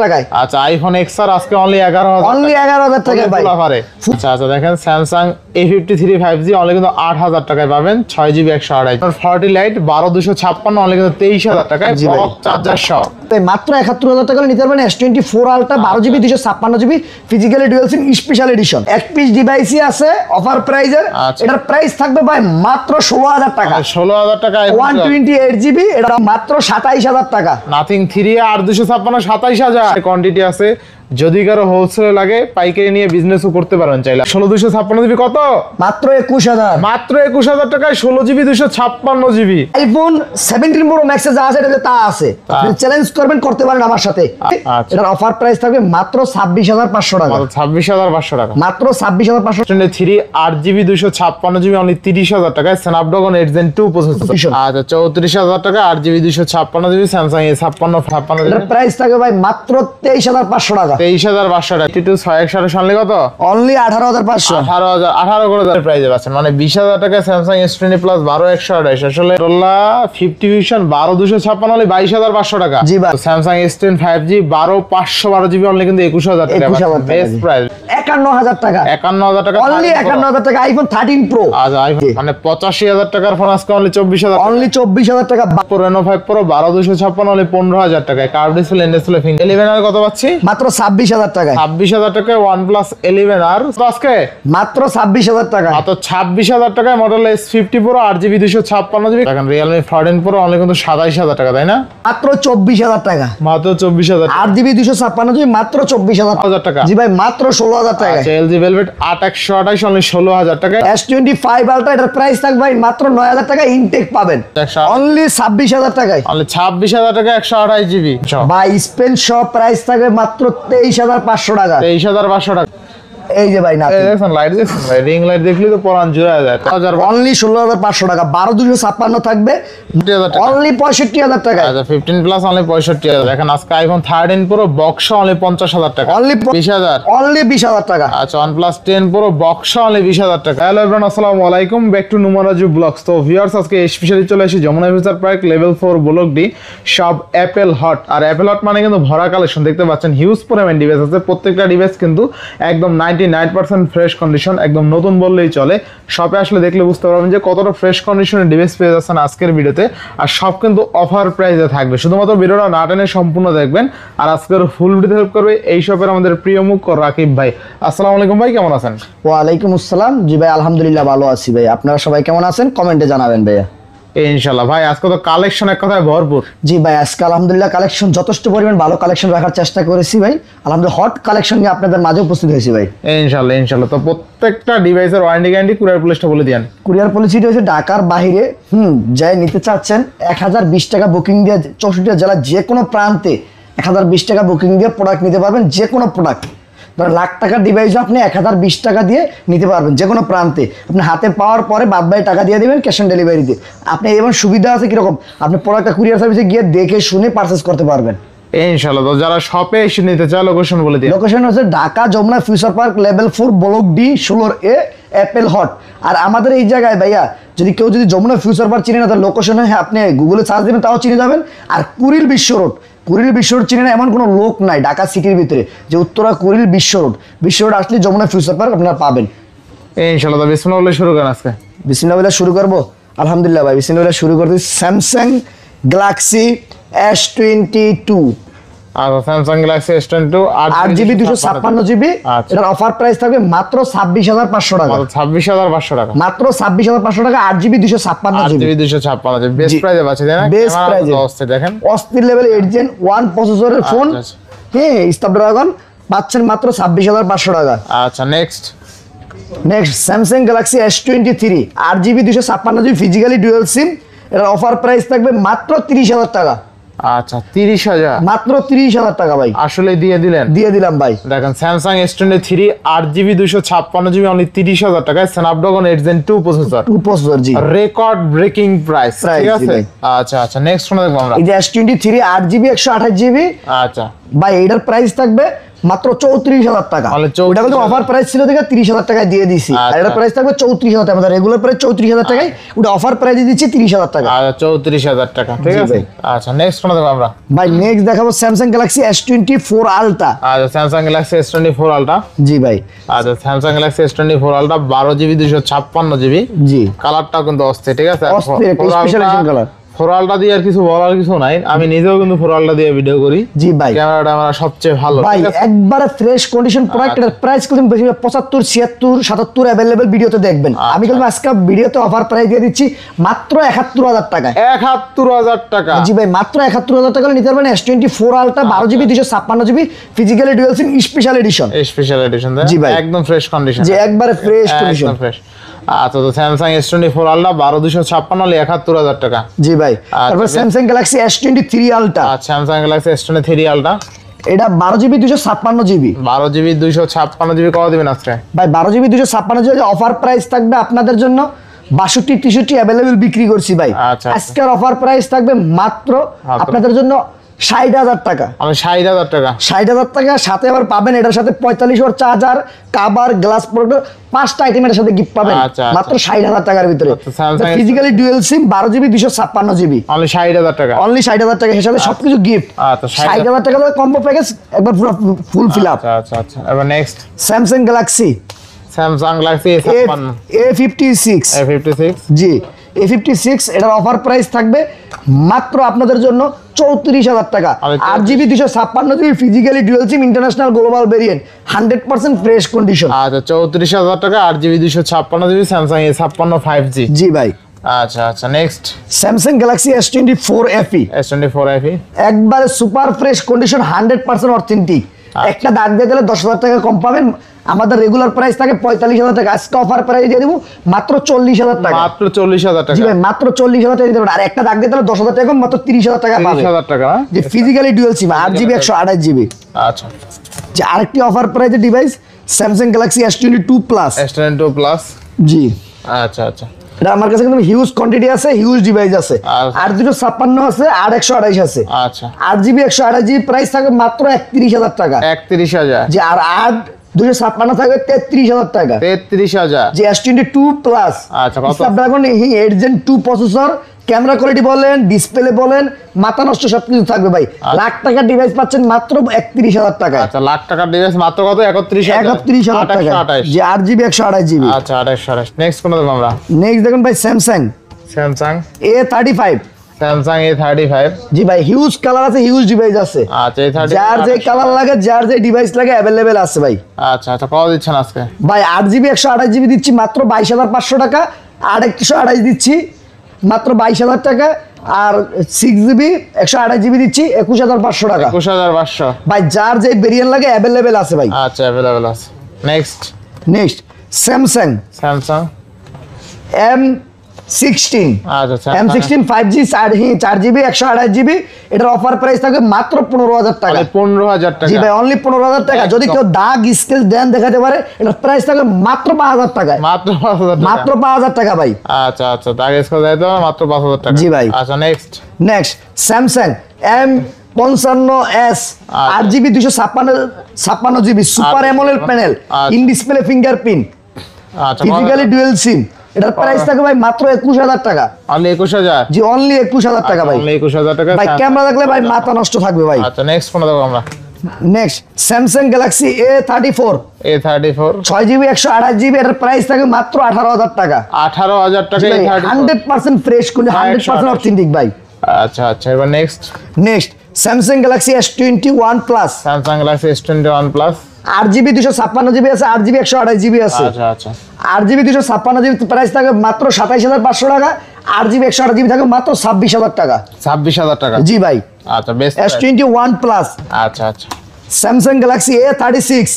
টাকায়। আচ্ছা iPhone XR আজকে অনলি 11,000 টাকায় ভাই। আচ্ছা আচ্ছা দেখেন স্যামসাং A53 5G অনলি কিন্তু 8,000 টাকায় পাবেন 6GB 128 40 লাইট 12256 অনলি কিন্তু 23,000 টাকায় চার্জার সহ মাত্র 71,000 টাকা নিতে পারবেন S24 ultra 12GB 256GB physically dual SIM special edition. এক পিস ডিভাইসই আছে অফার প্রাইজের। এটার প্রাইস থাকবে ভাই মাত্র 16,000 টাকা। 16,000 টাকা 128GB এটা মাত্র 27,000 টাকা। নাথিং 3 আর 256 27,000 কোয়ান্টিটি আছে। যদি কারো হোলসেলে লাগে পাইকারি নিয়ে বিজনেসও করতে পারেন চাইলে। 16,256GB কত? মাত্র 21,000। মাত্র 21,000 টাকায় 16GB 256GB iPhone 17 Pro Max এ যা আছে এটা তা আছে। আপনি চ্যালেঞ্জ করবেন করতে পারেন আমার সাথে। এটার অফার প্রাইস থাকবে মাত্র 26,500 টাকা। মাত্র 26,500 টাকা। মাত্র 26,500 টাকা। 3 8GB 256GB অনলি 30,000 টাকায় স্ন্যাপড্রাগন 8 Gen 2 প্রসেসর। আচ্ছা 34,000 টাকা 8GB 256GB স্যামসাং A56 এটার প্রাইস থাকবে ভাই মাত্র 23,500 টাকা। 23,500 টাকা। T2 628 অনলি কত? অনলি 18,500। 18 করে প্রাইসে পাচ্ছেন মানে 20,000 টাকায় স্যামসাং S20 প্লাস 12128 আসলে টোলা 50 ভিশন 12256 অনলি 22,500 টাকা। জি ভাই। Samsung S10 5G 12512GB only কিন্তু 21,000 টাকা। বেস্ট প্রাইস 51,000 টাকা। 51,000 টাকা অনলি 51,000 টাকা আইফোন 13 Pro। আচ্ছা আইফোন মানে 85,000 টাকার ফোন আজকে অনলি 24,000 অনলি 24,000 টাকা। Reno 5 Pro 12256 অনলি 15,000 টাকায়। কার্ভ ডিসপ্লে ডিসপ্লে ফিঙ্গার 11 আর কত পাচ্ছি? মাত্র 26,000 টাকা। 26,000 টাকায় OnePlus 11 আর আজকে মাত্র 26,000 টাকা। মাত্র 26,000 টাকায় model S50 Pro 8GB 256GB। দেখেন Realme 14 Pro অনলি কিন্তু 27,000 টাকা তাই না? মাত্র 24,000 টাকা। মাত্র 24,000 8GB 256GB মাত্র 24,000 টাকা। জি ভাই মাত্র 16,000 টাকা। আচ্ছা LG Velvet 8128 অনলি 16,000 টাকা। S25 Ultra এটার প্রাইস থাকবে ভাই মাত্র 9,000 টাকা ইনটেক পাবেন। অনলি 26,000 টাকায়। অনলি 26,000 টাকায় 128GB ভাই স্পেন শপ প্রাইস থাকবে মাত্র 23,500 টাকা। 23,500 টাকা। এই যে ভাই না দেখেন লাইট দেখুন ভাই রিং লাইট দেখলে তো পরান জুড়ে যায়। অনলি 16,500 টাকা 12256 থাকবে অনলি 65,000 টাকা। আচ্ছা 15 প্লাস অনলি 65,000। দেখেন আজকে আইফোন 13 Pro বক্স অনলি 50,000 টাকা। অনলি 20,000 অনলি 20,000 টাকা। আচ্ছা OnePlus 10 Pro বক্স অনলি 20,000 টাকা। হ্যালো एवरीवन আসসালামু আলাইকুম ব্যাক টু নুমারাজু ব্লগস। তো ভিউয়ার্স আজকে স্পেশালি চলে আসি Jamuna future park level 4 block D সব অ্যাপেল হট। আর অ্যাপেল হট মানে কিন্তু ভরা কালেকশন দেখতে পাচ্ছেন হিউজ পরিমাণ ডিভাইস আছে। প্রত্যেকটা ডিভাইস কিন্তু একদম 99% ফ্রেশ কন্ডিশন একদম নতুন বললেই চলে। শপে আসলে দেখলে বুঝতে পারবেন যে কতটা ফ্রেশ কন্ডিশনের ডিভাইস পেয়ে যাচ্ছেন আজকের ভিডিওতে। আর সব কিন্তু অফার প্রাইসে থাকবে। শুধুমাত্র ভিডিওটা না টেনে সম্পূর্ণ দেখবেন। আর আজকের ফুল ভিডিও হেল্প করবে এই শপের আমাদের প্রিয় মুখ রাকিব ভাই। আসসালামু আলাইকুম ভাই, কেমন আছেন? ওয়ালাইকুম আসসালাম। জি ভাই আলহামদুলিল্লাহ ভালো আছি ভাই। আপনারা সবাই কেমন আছেন কমেন্টে জানাবেন ভাইয়া। ইনশাআল্লাহ ভাই আজকে তো কালেকশন এক কথায় ভরপুর। জি ভাই আজকে আলহামদুলিল্লাহ কালেকশন যথেষ্ট পরিমাণ ভালো কালেকশন রাখার চেষ্টা করেছি ভাই। আলহামদুলিল্লাহ হট কালেকশন নিয়ে আপনাদের মাঝে উপস্থিত হয়েছি ভাই। ইনশাআল্লাহ ইনশাআল্লাহ। তো প্রত্যেকটা ডিভাইসের ওয়ারেন্টি গ্যারান্টি কুরিয়ার পলিসিটা বলে দিয়েন। কুরিয়ার পলিসিটা হচ্ছে ঢাকার বাইরে যাই নিতে চাচ্ছেন 1020 টাকা বুকিং দিয়ে 64টা জেলার যে কোনো প্রান্তে 1020 টাকা বুকিং দিয়ে প্রোডাক্ট নিতে পারবেন। যে কোনো প্রোডাক্ট ধরেন লাখ টাকার ডিভাইস আপনি 1020 টাকা দিয়ে নিতে পারবেন যে কোনো প্রান্তে। আপনি হাতে পাওয়ার পরে বাদ বাকি টাকা দিয়ে দেবেন ক্যাশ অন ডেলিভারিতে। আপনি এবং সুবিধা আছে কিরকম আপনি প্রোডাক্টটা কুরিয়ার সার্ভিসে গিয়ে দেখে শুনে পারচেস করতে পারবেন ইনশাআল্লাহ। তো যারা শপে এসে নিতে চায় লোকেশন বলে দিন। লোকেশন হচ্ছে Dhaka Jamuna future park level 4 block D 16A Apple hot. আর আমাদের এই জায়গায় ভাইয়া যদি কেউ যদি যমুনা ফিউচার পার্ক চিনে না তার লোকেশনে আপনি গুগলে সার্চ দেবেন তাও চিনে যাবেন। আর কুড়িল বিশ্ব রোড চিনে না এমন কোনো লোক নাই ঢাকা সিটির ভিতরে যে উত্তরা কুড়িল বিশ্ব রোড আসলে যমুনা ফিউচার পার্ক আপনারা পাবেন ইনশাআল্লাহ। তো বিসমিল্লাহ বলে শুরু করেন আজকে। বিসমিল্লাহ বলে শুরু করব। আলহামদুলিল্লাহ ভাই বিসমিল্লাহ বলে শুরু করতে স্যামসাং গ্যালাক্সি S22। আচ্ছা Samsung Galaxy S22 8GB 256GB। এটার অফার প্রাইস থাকবে মাত্র 26,500 টাকা। মাত্র 26,500 টাকা। মাত্র 26,500 টাকা 8GB 256GB। 8GB 256 বেস্ট প্রাইসে পাচ্ছেন তাই না? বেস্ট প্রাইসে অস্থির দেখেন অস্থির লেভেল 8 Gen 1 প্রসেসরের ফোন। হ্যাঁ স্ন্যাপড্রাগন পাচ্ছেন মাত্র 26,500 টাকা। আচ্ছা next Samsung Galaxy S23 8GB 256GB physically dual SIM. এটার অফার প্রাইস থাকবে মাত্র 30,000 টাকা। আচ্ছা 30,000 মাত্র 30,000 টাকা ভাই। আসলে দিয়ে দিলাম ভাই। দেখেন Samsung S23 8GB 256GB only 30,000 টাকায় স্ন্যাপড্রাগন 8 Gen 2 প্রসেসর জি রেকর্ড ব্রেকিং প্রাইস ঠিক আছে। আচ্ছা আচ্ছা নেক্সট কোন দেখব আমরা? এই যে S23 8GB 128GB। আচ্ছা ভাই এটার প্রাইস থাকবে মাত্র 34,000 টাকা। তাহলে ওটা কিন্তু অফার প্রাইস ছিল দেখে 30,000 টাকায় দিয়ে দিছি। আর এটা প্রাইস থাকবে 34,000 টাকা, আমাদের রেগুলার প্রাইস 34,000 টাকায়, ওটা অফার প্রাইসে দিচ্ছি 30,000 টাকা। আচ্ছা 34,000 টাকা, ঠিক আছে। আচ্ছা নেক্সট কোন দেখাবো আমরা? ভাই নেক্সট দেখাবো স্যামসাং গ্যালাক্সি S24 আলট্রা। আচ্ছা স্যামসাং গ্যালাক্সি S24 আলট্রা। জি ভাই। আচ্ছা Samsung Galaxy S24 ultra 12GB 256GB। জি কালারটাও কিন্তু অস্থির, ঠিক আছে। অস্থির একটা স্পেশাল এডিশন কালার। ফোরালটা দিয়ে আর কিছু বলার কিছু নাই, আমি নিজেও কিন্তু ফোরালটা দিয়ে ভিডিও করি। জি ভাই। ক্যামেরাটা আমার সবচেয়ে ভালো ভাই, একবারে ফ্রেশ কন্ডিশন প্রোডাক্ট। এর প্রাইস কত? 75, 76, 77 अवेलेबल ভিডিওতে দেখবেন। আমি কিন্তু আজকে ভিডিওতে অফার প্রাইস দিয়ে দিচ্ছি মাত্র 71,000 টাকা। 71,000 টাকা। জি ভাই, মাত্র 71,000 টাকা নিতে পারবেন S24 ultra 12GB 256GB physically dual SIM special edition. Special edition. জি ভাই, একদম ফ্রেশ কন্ডিশন। জি একবারে ফ্রেশ কন্ডিশন, একদম ফ্রেশ। আচ্ছা তো স্যামসাং S24 আলট্রা 12,256 71,000 টাকা। জি ভাই। তারপর স্যামসাং গ্যালাক্সি S23 আলট্রা। আচ্ছা স্যামসাং গ্যালাক্সি S23 আলট্রা, এটা 12GB 256GB। 12GB 256GB কত দিবেন আজকে? ভাই 12GB 256GB অফার প্রাইস থাকবে আপনাদের জন্য 62, 63 अवेलेबल বিক্রি করছি ভাই। আচ্ছা। আজকের অফার প্রাইস থাকবে মাত্র আপনাদের জন্য 60,000 টাকা। আমি 60,000 টাকা। 60,000 টাকা সাথে আবার পাবেন এটার সাথে 45 watt charger, cover, glass protector, 5টা আইটেম এর সাথে গিফট পাবেন। আচ্ছা, মাত্র 60,000 টাকার ভিতরে। Samsung ফিজিক্যালি ডুয়াল সিম 12GB 256GB। অনলি 60,000 টাকা। অনলি 60,000 টাকা, এর সাথে সবকিছু গিফট। আচ্ছা 60,000 টাকা কম্বো প্যাকেজ একবার পুরো ফুল ফিল আপ। আচ্ছা আচ্ছা আচ্ছা। এবার next Samsung Galaxy Samsung Galaxy A56। A56। জি A56, এটার অফার প্রাইস থাকবে মাত্র আপনাদের জন্য 34,000 টাকা। 8GB 256GB physically dual SIM international global variant 100% fresh condition. আচ্ছা 34,000 টাকা 8GB 256GB Samsung A56 5G। জি ভাই। আচ্ছা আচ্ছা next Samsung Galaxy S24 FE। S24 FE একবারে সুপার ফ্রেশ কন্ডিশন 100% অথেন্টিক। একটা দাগ দিয়ে দিলে 10,000 টাকা কম পাবেন। আমাদের রেগুলার প্রাইস থাকে 45,000 টাকা, আজকে অফার প্রাইস দিয়ে দেবো মাত্র 40,000 টাকা। মাত্র 40,000 টাকা। জি ভাই, মাত্র 40,000 টাকা দিতে পারবেন। আর একটা দাগ দিয়ে দিলে 10,000 টাকা কম, মাত্র 30,000 টাকা পাবেন। 30,000 টাকা যে ফিজিক্যালি ডুয়াল সিম 8GB 128GB। আচ্ছা যে আরেকটি অফার প্রাইসের device Samsung Galaxy S22 plus. S22 plus. জি আচ্ছা আচ্ছা। এটা আমার কাছে কিন্তু হিউজ কোয়ান্টিটি আছে, হিউজ ডিভাইস আছে। আর 256 আছে, আর 128 আছে। আচ্ছা 8GB 128GB প্রাইস থাকে মাত্র 31,000 টাকা। 31,000। যে আর 256 থাকবে 33,000 টাকা। 33,000। যে S22 প্লাস। আচ্ছা কত? Snapdragon 8 Gen 2 processor, camera quality বলেন, ডিসপ্লে বলেন, মাথা নষ্ট সবকিছু থাকবে ভাই। লাখ টাকার ডিভাইস পাচ্ছেন মাত্র 31,000 টাকা। আচ্ছা লাখ টাকার ডিভাইস মাত্র কত? 31,000 টাকা। যে 8GB 128GB। আচ্ছা 28। নেক্সট কোন দেখব আমরা? নেক্সট দেখুন ভাই স্যামসাং A35। Samsung A35। জি ভাই, হিউজ কালার আছে, হিউজ ডিভাইস আছে। আচ্ছা A35 যার যে কালার লাগে, যার যে ডিভাইস লাগে अवेलेबल আছে ভাই। আচ্ছা আচ্ছা কত দিচ্ছেন আজকে? ভাই 8GB 128GB দিচ্ছি মাত্র 22,500 টাকা। আর 128 দিচ্ছি মাত্র 22,000 টাকা। আর 6GB 128GB দিচ্ছি 21,500 টাকা। 21,500। ভাই যার যে ভেরিয়েন্ট লাগে अवेलेबल আছে ভাই। আচ্ছা अवेलेबल আছে। Next Samsung M16। আচ্ছা M16 5G 4GB 128GB। এটার অফার প্রাইস থাকবে মাত্র 15,000 টাকা। 15,000 টাকা। জি ভাই, অনলি 15,000 টাকা। যদি কেউ দাগ স্কেচ দেন দেখাতে পারে, এটার প্রাইস থাকবে মাত্র 5,000 টাকা। মাত্র 5,000 টাকা। মাত্র 5,000 টাকা ভাই। আচ্ছা আচ্ছা দাগ স্কেচ দেয় তো মাত্র 5,000 টাকা। জি ভাই। আচ্ছা next Samsung M55s 8GB 256GB super AMOLED panel, in display fingerprint, আচ্ছা ফিজিক্যালি ডুয়াল সিম। এটার প্রাইস থাকবে ভাই মাত্র 21,000 টাকা। অনলি 21,000। জি অনলি 21,000 টাকা ভাই। অনলি 21,000 টাকা। ভাই ক্যামেরা দেখলে ভাই মাথা নষ্ট থাকবে ভাই। আচ্ছা নেক্সট কোন দেখব আমরা? Samsung Galaxy A34। 6GB 128GB। এটার প্রাইস থাকবে মাত্র 18,000 টাকা। 18,000 টাকা। 100% ফ্রেশ, 100% অথেন্টিক ভাই। আচ্ছা আচ্ছা এবার next Samsung Galaxy S21 plus. Samsung Galaxy S21 plus. 8GB 256GB আছে, 8GB 128GB আছে। আচ্ছা আচ্ছা 8GB 256GB প্রাইস থাকে মাত্র 27,500 টাকা। 8GB 128GB থাকে মাত্র 26,000 টাকা। 26,000 টাকা। জি ভাই। আচ্ছা বেস্ট S21 প্লাস। আচ্ছা আচ্ছা Samsung Galaxy A36।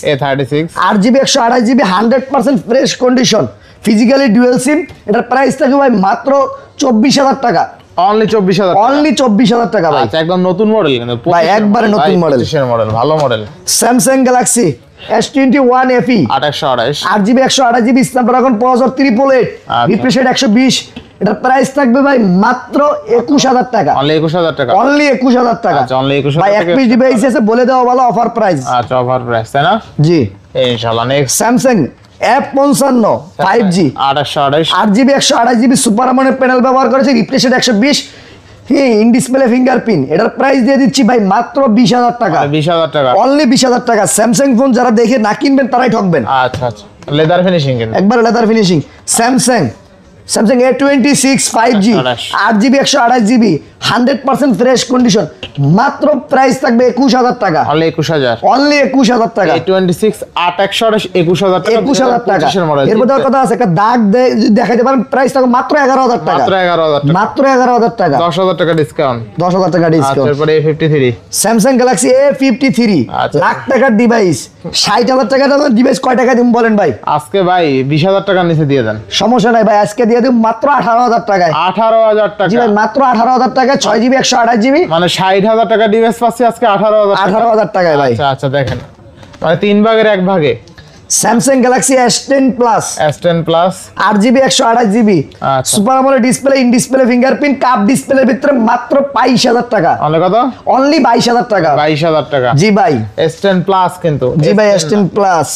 8GB 128GB 100% fresh condition physically dual SIM. এটার প্রাইস থাকে ভাই মাত্র 24,000 টাকা। অনলি 24,000 টাকা। অনলি 24,000 টাকা ভাই। আচ্ছা একদম নতুন মডেল কিন্তু ভাই একবারে নতুন মডেল। 25 মডেল, ভালো model. Samsung Galaxy S21 FE 828। 8GB 128GB Snapdragon processor 888, refresh rate 120, এটার প্রাইস থাকবে ভাই মাত্র 21000 টাকা। অনলি 21000 টাকা। অনলি 21000 টাকা। আচ্ছা অনলি 21000 ভাই টাকা। এক পিস ডিভাইস আছে বলে দেওয়া ভালো অফার প্রাইস। আচ্ছা অফার প্রাইস তাই না? জি ইনশাআল্লাহ। Next Samsung F55 5G 828 8GB 128GB super AMOLED panel ব্যবহার করেছে, refresh rate 120, in display fingerprint. এটার প্রাইস দিয়ে দিচ্ছি ভাই মাত্র 20000 টাকা। 20000 টাকা। অনলি 20000 টাকা। স্যামসাং ফোন যারা দেখে না কিনবেন তারাই ঠকবেন। আচ্ছা আচ্ছা লেদার ফিনিশিং কিন্তু একবার leather finishing. Samsung A26 5G 8GB 128GB 100% fresh condition, মাত্র প্রাইস থাকবে 21000 টাকা। অনলি 21000। অনলি 21000 টাকা। A26 828 21000 টাকা। 21000 টাকা। 25 এর মডেল। এর মধ্যে কথা আছে, একটা দাগ যদি দেখাইতে পারেন প্রাইস থাকবে মাত্র 11000 টাকা। মাত্র 11000 টাকা। মাত্র 11000 টাকা। 10000 টাকা ডিসকাউন্ট। 10000 টাকা আচ্ছা ডিসকাউন্ট। তারপরে A53 স্যামসাং গ্যালাক্সি A53 আচ্ছা। লাখ টাকার ডিভাইস, 60000 টাকার ডিভাইস কয় টাকা দিন বলেন ভাই? আজকে ভাই 20000 টাকার নিচে দিয়ে দেন। সমস্যা নাই ভাই, আজকে দিয়ে দিন মাত্র 18000 টাকায়। 18000 জি টাকা। ভাই মাত্র 18000 টাকায় 6GB 128GB মানে 60000 টাকা ডিভাইস পাচ্ছি আজকে 18000 টাকা। 18000 টাকায় ভাই। আচ্ছা আচ্ছা দেখেন মানে 3 ভাগের 1 ভাগে। Samsung Galaxy S10 plus S10 plus 8GB 128GB আচ্ছা। Super AMOLED display, in display fingerprint, cup ডিসপ্লের ভিতরে মাত্র 22000 টাকা। অনেক কত? অনলি 22000 টাকা। 22000 টাকা। জি ভাই। S10 প্লাস কিন্তু। জি ভাই S10 প্লাস।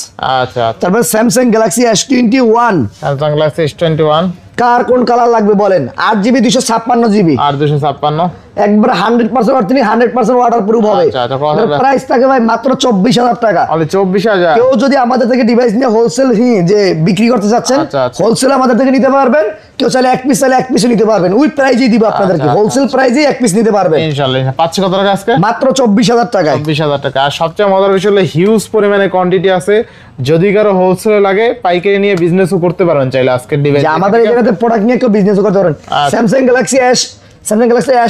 আচ্ছা আচ্ছা। তারপর Samsung Galaxy S21 Samsung Galaxy S21 কার কোন কালার লাগবে বলেন? 8GB 256GB আর 256 একবার 100% অর্থনিক 100% ওয়াটার প্রুফ হবে। আচ্ছা, আচ্ছা, কত হবে? প্রাইস থাকে ভাই মাত্র 24000 টাকা। অনলি 24000। কেউ যদি আমাদের থেকে ডিভাইস নিয়ে হোলসেল যে বিক্রি করতে চাচ্ছেন, আচ্ছা, আচ্ছা। হোলসেল আমাদের থেকে নিতে পারবেন। কেউ চাইলে এক পিস চাইলে এক পিসও নিতে পারবেন, ওই প্রাইজেই দিব আপনাদেরকে। আচ্ছা, হোলসেল প্রাইজেই এক পিস নিতে পারবেন ইনশাআল্লাহ। পাচ্ছি কত টাকা আজকে? মাত্র 24000 টাকায়। 24000 টাকা। আর সবচেয়ে মজার বিষয় হলো হিউজ পরিমাণে কোয়ান্টিটি আছে, যদি কারো হোলসেলে লাগে পাইকারি নিয়ে বিজনেসও করতে পারবেন চাইলে আজকের ডিভাইস। যে আমাদের এই জায়গাতে প্রোডাক্ট নিয়ে কেউ বিজনেস করতে পারেন। আচ্ছা। স্যামসাং গ্যালাক্সি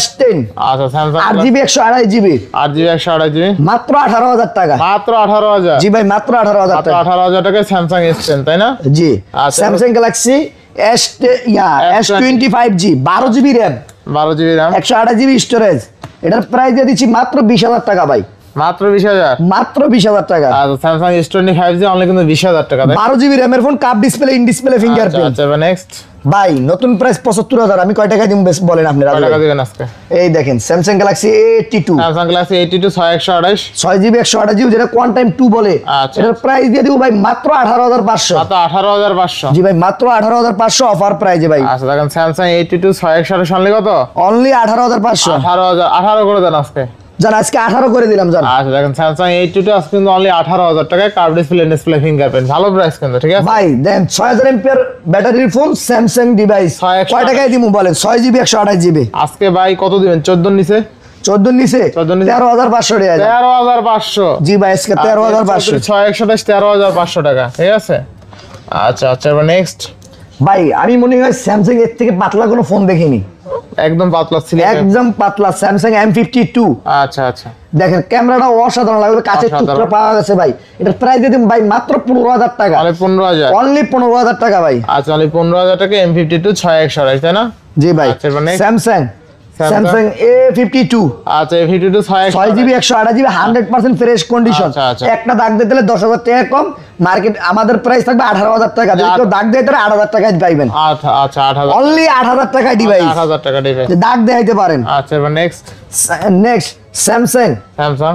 S10 আচ্ছা Samsung 8GB 128GB 8GB 128GB মাত্র 18000 টাকা। মাত্র 18000। জি ভাই মাত্র 18000 মাত্র টাকা। 18000 টাকায় স্যামসাং S10 তাই না? জি আচ্ছা। Samsung Galaxy S25G 12GB RAM 12GB RAM 128GB storage, এটার প্রাইস দিয়ে দিচ্ছি মাত্র 20000 টাকা ভাই। মাত্র 20000। মাত্র 20000 টাকা। আচ্ছা স্যামসাং S25G অনলি কিন্তু 20000 টাকা তাই? 12GB RAM এর phone, cup display, in display fingerprint. আচ্ছা এবার নেক্সট ভাই নতুন প্রাইস 75000। আমি কয় টাকা দিব বলেন আপনি? কত টাকা দিবেন আজকে? এই দেখেন Samsung Galaxy A82 Samsung Galaxy A82 6128 6GB 128GB যেটা কোয়ান্টাইম 2 বলে, আচ্ছা। এটার প্রাইস দিয়ে দিব ভাই মাত্র 18500। মাত্র 18500। জি ভাই মাত্র 18500 অফার প্রাইজে ভাই। আচ্ছা দেখেন স্যামসাং A82 6128 অনলি কত? অনলি 18500। 18000 18 করে দেন আজকে। জান আজকে 18 করে দিলাম জান। আচ্ছা দেখেন স্যামসাং A82 আজকে কিন্তু অনলি 18000 টাকায় কার্ভ ডিসপ্লে ফিঙ্গারপ্রিন্ট, ভালো প্রাইস কিন্তু ঠিক আছে? ভাই দেন 6000 এমপিআর ব্যাটারির ফোন স্যামসাং ডিভাইস 6128 কয় টাকায় দিমু বলেন? 6GB 128GB আজকে ভাই কত দিবেন? 14 নিচে 14 নিচে 14 নিচে 13500 টাকা। 13500। জি ভাই আজকে 13500। 6128 13500 টাকা ঠিক আছে? আচ্ছা আচ্ছা এবার নেক্সট। ভাই আমি মনে হয় স্যামসাং এর থেকে পাতলা কোনো ফোন দেখিনি। একদম পাতলা ছিল। একদম পাতলা স্যামসাং M52। আচ্ছা আচ্ছা দেখেন ক্যামেরাটা অসাধারণ লাগবে, কাঁচের অসাধারণ। টুকরা পাওয়া গেছে ভাই। এটা প্রাইস দিয়ে দিন ভাই মাত্র 15000 টাকা। অনলি 15000। অনলি 15000 টাকা ভাই। আচ্ছা অনলি 15000 টাকা M52 6128 তাই না? জি ভাই আচ্ছা, এবার next। স্যামসাং A52 আচ্ছা A52 6GB 128GB 100% fresh condition. আচ্ছা, আচ্ছা। একটা দাগ দিতে হলে 10000 টাকা কম, মার্কেট আমাদের প্রাইস থাকবে 18000 টাকা। যদি কেউ দাগ দেয় তাহলে 8000 টাকায় পাইবেন। আচ্ছা আচ্ছা 8000। অনলি 8000 টাকায় ডিভাইস, 8000 টাকা ডিভাইস। দাগ দেখাইতে পারেন। আচ্ছা এবার next. Next Samsung Samsung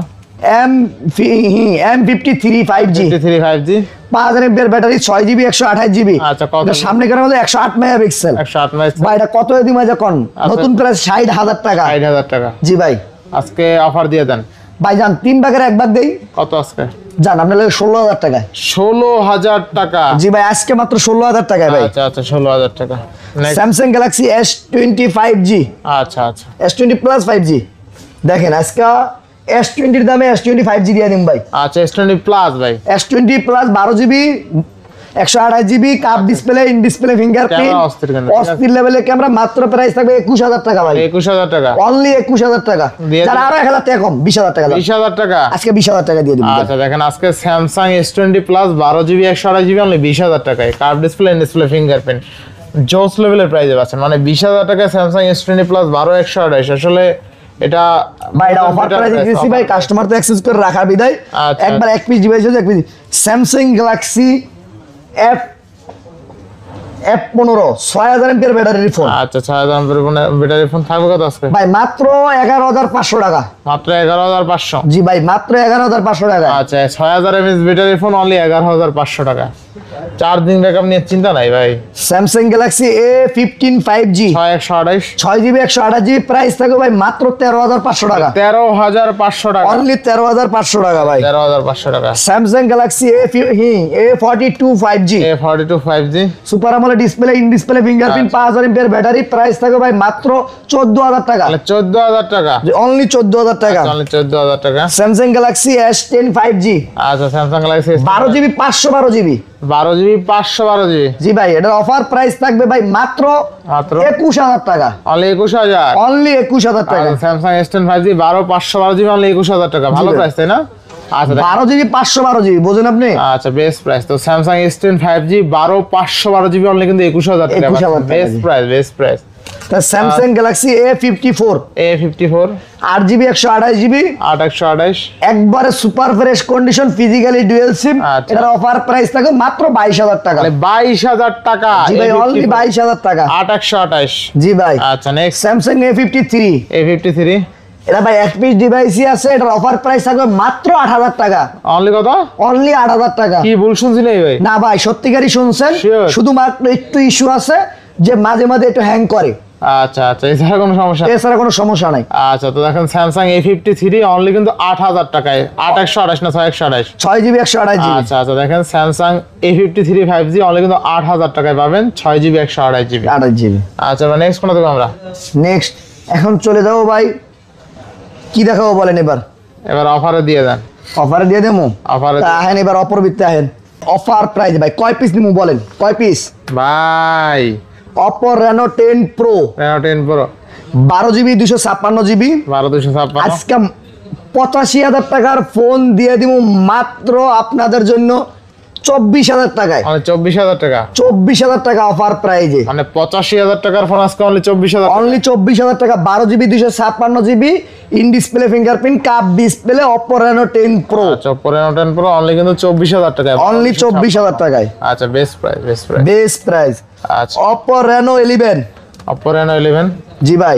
M53 5G 53 5G 5000 MPR battery 6GB 128GB। আচ্ছা, কত? এটা সামনে ক্যামেরা হলো 108 মেগাপিক্সেল। 108 মেগাপিক্সেল ভাই এটা কত দিম আজ এখন? নতুন প্রাইস 60000 টাকা। 60000 টাকা। জি ভাই। আজকে অফার দিয়ে দেন। ভাই জান 3 ভাগের 1 ভাগ দেই। কত আজকে? জান আপনার লাগে 16000 টাকা। 16000 টাকা। জি ভাই আজকে মাত্র 16000 টাকায় ভাই। আচ্ছা আচ্ছা 16000 টাকা। নেক্সট। স্যামসাং গ্যালাক্সি S25G আচ্ছা আচ্ছা S20 প্লাস 5G দেখেন আজকে S20 এর দামে S25G দিয়ে দিন ভাই। আচ্ছা S20 প্লাস ভাই। S20 plus 12GB 128GB cup display, in display fingerprint, camera অস্থির কিন্তু, ঠিক আছে? অস্থির লেভেলের ক্যামেরা, মাত্র প্রাইস থাকবে 21000 টাকা ভাই। 21000 টাকা। অনলি 21000 টাকা। দিয়ে যারা দিন। আরো 1000 টাকা কম 20000 টাকা দাও। 20000 টাকা। আজকে 20000 টাকা দিয়ে দিন। আচ্ছা দেখেন আজকে Samsung S20 plus 12GB 128GB only 20000 টাকায় কার্ভ ডিসপ্লে ফিঙ্গারপ্রিন্ট জোস লেভেলের প্রাইসে পাচ্ছেন। মানে 20000 টাকায় স্যামসাং S20 প্লাস 12 128 আসলে এটা ভাই এটা অফার প্রাইস দিয়েছি ভাই, কাস্টমার তো অ্যাক্সেস করে রাখা বিদায় আচ্ছা। একবার এক পিস ডিভাইস হচ্ছে এক piece. Samsung Galaxy F15 6000 MPR ব্যাটারির ফোন। আচ্ছা 6000 এমপিআর ব্যাটারি ফোন থাকবে কত আজকে ভাই মাত্র 11500 টাকা। মাত্র 11500। জি ভাই মাত্র 11500 টাকা। আচ্ছা 6000 এমএএইচ ব্যাটারি ফোন অনলি 11500 টাকা। চার্জিং ব্যাকআপ নিয়ে চিন্তা নাই ভাই। Samsung Galaxy A15 5G 6128 6GB 128GB price থাকবে ভাই মাত্র 13500 টাকা। 13500 টাকা। অনলি 13500 টাকা ভাই। 13500 টাকা। Samsung Galaxy A42 5G A42 5G super AMOLED display, in display fingerprint, 5000 MPR battery, price থাকবে ভাই মাত্র 14000 টাকা। তাহলে 14000 টাকা। অনলি 14000 টাকা। অনলি 14000 টাকা। স্যামসাং গ্যালাক্সি S10 5G আচ্ছা Samsung Galaxy 12GB 512GB 12GB 512GB। জি ভাই এটার অফার প্রাইস থাকবে ভাই মাত্র মাত্র 21000 টাকা। অনলি 21000। অনলি 21000 টাকা। Samsung S10 5G 12 512GB only 21000 টাকা। ভালো প্রাইস তাই না? আচ্ছা 12GB 512GB বোঝেন আপনি? আচ্ছা বেস্ট প্রাইস। তো Samsung S10 5G 12 512GB only কিন্তু 21000 টাকা। 21000 টাকা। Best price best price. তা Samsung Galaxy A54 A54 8GB 128GB 8128 একবারে super fresh condition, physically dual SIM. আচ্ছা। এটার অফার প্রাইস থাকবে মাত্র 22000 টাকা। তাহলে 22000 টাকা। জি ভাই অনলি 22000 টাকা। 8128 জি ভাই। আচ্ছা নেক্সট স্যামসাং A53 A53 এটা ভাই এক পিস ডিভাইসই আছে, এটার অফার প্রাইস থাকবে মাত্র 8000 টাকা। অনলি কত? অনলি 8000 টাকা। কি ভুল শুনছি না ভাই? না ভাই সত্যিকারই শুনছেন, Sure. শুধুমাত্র একটু ইস্যু আছে যে মাঝে মাঝে একটু হ্যাং করে, আচ্ছা আচ্ছা এছাড়া কোনো সমস্যা? এছাড়া কোনো সমস্যা নাই। আচ্ছা তো দেখেন স্যামসাং A53 অনলি কিন্তু 8000 টাকায়। 8128 না 6128? 6GB 128GB। আচ্ছা আচ্ছা দেখেন স্যামসাং A53 5G অনলি কিন্তু 8000 টাকায় পাবেন 6GB 128GB। 28GB। আচ্ছা এবার নেক্সট কোনটা দেবো আমরা? নেক্সট এখন চলে যাবো ভাই, কি দেখাবো বলেন এবার? এবার অফারে দিয়ে দেন। অফারে দিয়ে দেবো। অফারে আহেন এবার অপরবৃত্তে আহেন। অফার প্রাইস ভাই কয় পিস নিবো বলেন, কয় পিস? ভাই Oppo Reno 10 Pro Reno 10 Pro 12GB 256GB 12256 আজকে 85000 টাকার ফোন দিয়ে দিব মাত্র আপনাদের জন্য 24000 টাকায়। মানে 24000 টাকা। 24000 টাকা অফার প্রাইজে, মানে 85000 টাকার ফোন আজকে অনলি 24000। অনলি 24000 টাকা। 12GB 256GB in display fingerprint, cup display, Oppo Reno 10 Pro আচ্ছা Oppo Reno 10 Pro অনলি কিন্তু 24000 টাকায়। অনলি 24000 টাকায়। আচ্ছা best price best price. Best price. আচ্ছা Oppo Reno 11 Oppo Reno 11 জি ভাই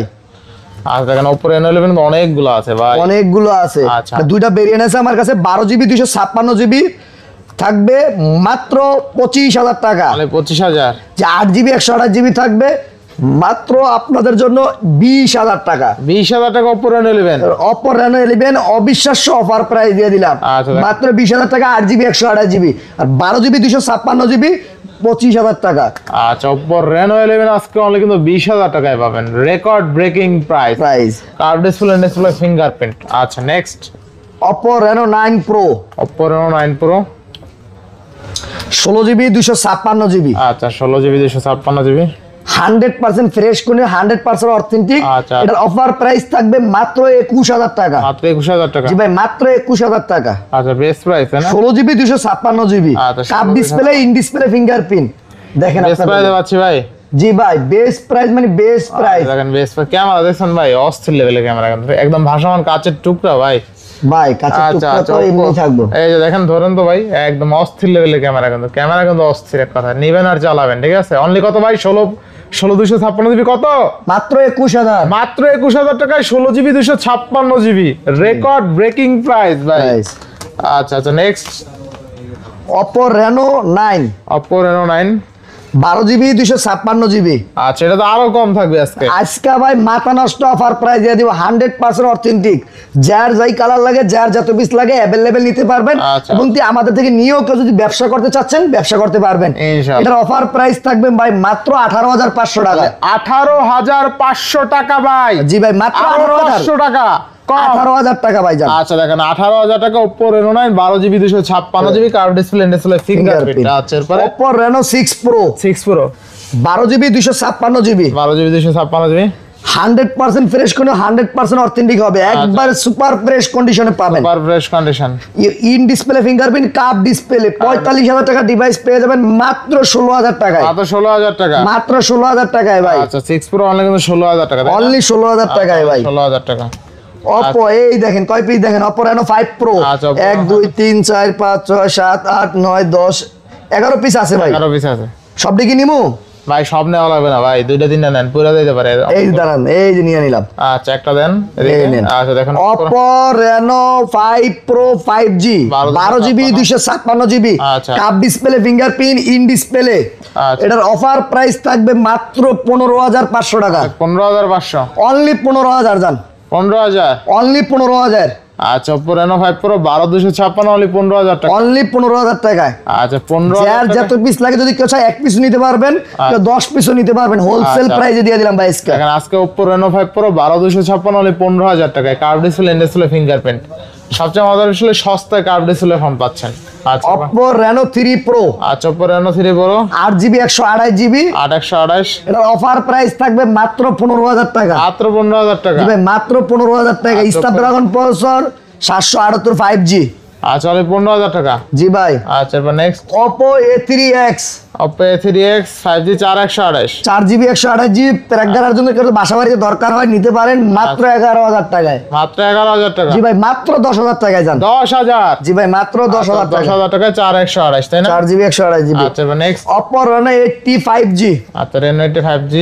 আর দেখেন Oppo Reno 11 কিন্তু অনেকগুলো আছে ভাই। অনেকগুলো আছে। আচ্ছা। দুইটা ভেরিয়েন্ট আছে আমার কাছে। 12GB 256GB থাকবে মাত্র 25000 টাকা। মানে 25000। যে 8GB 128GB থাকবে মাত্র আপনাদের জন্য 20000 টাকা। 20000 টাকা Oppo Reno 11। Oppo Reno 11 অবিশ্বাস্য অফার প্রাইস দিয়ে দিলাম আচ্ছা, দেখ। মাত্র 20000 টাকা। 8GB 128GB আর 12GB 256GB 25000 টাকা আচ্ছা Oppo Reno 11 আজকে অনলি কিন্তু 20000 টাকায় পাবেন। Record breaking price. Price. Curve display fingerprint. আচ্ছা next Oppo Reno 9 Pro Oppo Reno 9 Pro 16GB 256GB আচ্ছা 16GB 256GB 100% ফ্রেশ কোন 100% অথেন্টিক। আচ্ছা। এটার অফার প্রাইস থাকবে মাত্র 21000 টাকা। মাত্র 21000 টাকা। জি ভাই মাত্র 21000 টাকা। আচ্ছা বেস্ট প্রাইস তাই না? 16GB 256GB আচ্ছা, cup 16GB display, in display fingerprint. দেখেন বেস্ট আপনাদের প্রাইসে পাচ্ছি ভাই। জি ভাই বেস্ট প্রাইস মানে বেস্ট প্রাইস। দেখেন বেস্ট প্রাইস। ক্যামেরা দেখছেন ভাই অস্থির লেভেলের ক্যামেরা কিন্তু একদম ভাসমান কাচের টুকরা ভাই। ভাই কাছে আচ্ছা টুকরা আচ্ছা তো এমনি থাকবো। এই যে দেখেন ধরেন তো ভাই একদম অস্থির লেভেলের ক্যামেরা কিন্তু অস্থির এক কথা। নেবেন আর চালাবেন ঠিক আছে। অনলি কত ভাই? 16256GB কত? মাত্র 21000 মাত্র 21000 টাকায় 16GB 256GB record breaking price ভাই। প্রাইস। আচ্ছা আচ্ছা next Oppo Reno 9 Oppo Reno 9 12GB 256GB আচ্ছা এটা তো আরো কম থাকবে আজকে। আজকে ভাই মাথা নষ্ট অফার প্রাইস দিয়ে দিব 100% অথেন্টিক। যার যাই কালার লাগে, যার যত পিস লাগে অ্যাভেলেবেল নিতে পারবেন। আচ্ছা। এবং কি আমাদের থেকে নিয়েও কেউ যদি ব্যবসা করতে চাচ্ছেন ব্যবসা করতে পারবেন। ইনশাআল্লাহ। এটার অফার প্রাইস থাকবে ভাই মাত্র 18500 টাকা। 18500 টাকা ভাই। জি ভাই মাত্র 500 টাকা কম। 18000 টাকা ভাই জান। আচ্ছা দেখেন 18000 টাকা Oppo Reno 9 12GB 256GB curve display fingerprint. আচ্ছা এরপরে Oppo Reno 6 Pro 6 Pro 12GB 256GB 12GB 256GB 100% fresh কোন 100% অথেন্টিক হবে। একবার সুপার ফ্রেশ কন্ডিশনে পাবেন। Super fresh condition in display fingerprint, cup display. 45000 টাকা ডিভাইস পেয়ে যাবেন মাত্র 16000 টাকায়। মাত্র 16000 টাকা। মাত্র 16000 টাকায় ভাই। আচ্ছা 6 Pro অনলি কিন্তু 16000 টাকা। অনলি 16000 টাকায় ভাই। 16000 টাকা। Oppo এই দেখেন কয় পিস দেখেন Oppo Reno 5 Pro আচ্ছা, Oppo 1 2 3 4 5 6 7 8 9 10 11 পিস আছে ভাই। 11 পিস আছে। সবটি কি নিমু? ভাই সব নেওয়া লাগবে না ভাই, দুইটা তিনটা নেন, পুরো দিতে পারে। এই দাঁড়ান, এই যে নিয়ে নিলাম। আচ্ছা একটা দেন এদিকে। এই নেন। আচ্ছা দেখেন Oppo Reno 5 Pro 5G 12GB 256GB আচ্ছা। Cup display, fingerprint, in display. আচ্ছা। এটার অফার প্রাইস থাকবে মাত্র 15,500 টাকা। 15,500, অনলি 15,000 জান, 15,000। অনলি 15,000, আচ্ছা Oppo Reno 5 Pro 12,256 অনলি 15,000 টাকা। অনলি 15,000 টাকায়। আচ্ছা যার 15,000 যত পিস লাগে, যদি কেউ চায় 1 পিস নিতে পারবেন, কেউ 10 পিসও নিতে পারবেন, হোলসেল আচ্ছা। প্রাইসে দিয়ে দিলাম ভাই আজকে। দেখেন আজকে Oppo Reno 5 Pro 12,256 অনলি 15,000 টাকায়, curve display, in display, fingerprint. সবচেয়ে মজার বিষয় সস্তায় কার্ভ ডিসপ্লে ফোন পাচ্ছেন। আচ্ছা Oppo Reno 3 Pro আচ্ছা Oppo Reno 3 Pro 8GB 128GB 8/128 এটার অফার প্রাইস থাকবে মাত্র 15,000 টাকা। মাত্র 15,000 টাকা। জি ভাই, মাত্র 15,000 টাকা। আচ্ছা, স্ন্যাপড্রাগন প্রসেসর 778 5G। আচ্ছা অনলি 15,000 টাকা। জি ভাই। আচ্ছা এবার next Oppo A3X Oppo A3X 5G 4/128 4GB 128GB pack করার জন্য কেউ বাসা বাড়িতে দরকার হয়, নিতে পারেন মাত্র 11,000 টাকায়। মাত্র 11,000 টাকা। জি ভাই, মাত্র 10,000 টাকায় যান। 10,000। জি ভাই, মাত্র 10,000 টাকা। 10,000 টাকায় 4/128 তাই না? 4GB 128GB। আচ্ছা এবার নেক্সট Oppo Reno 80 5G আচ্ছা Reno 80 5G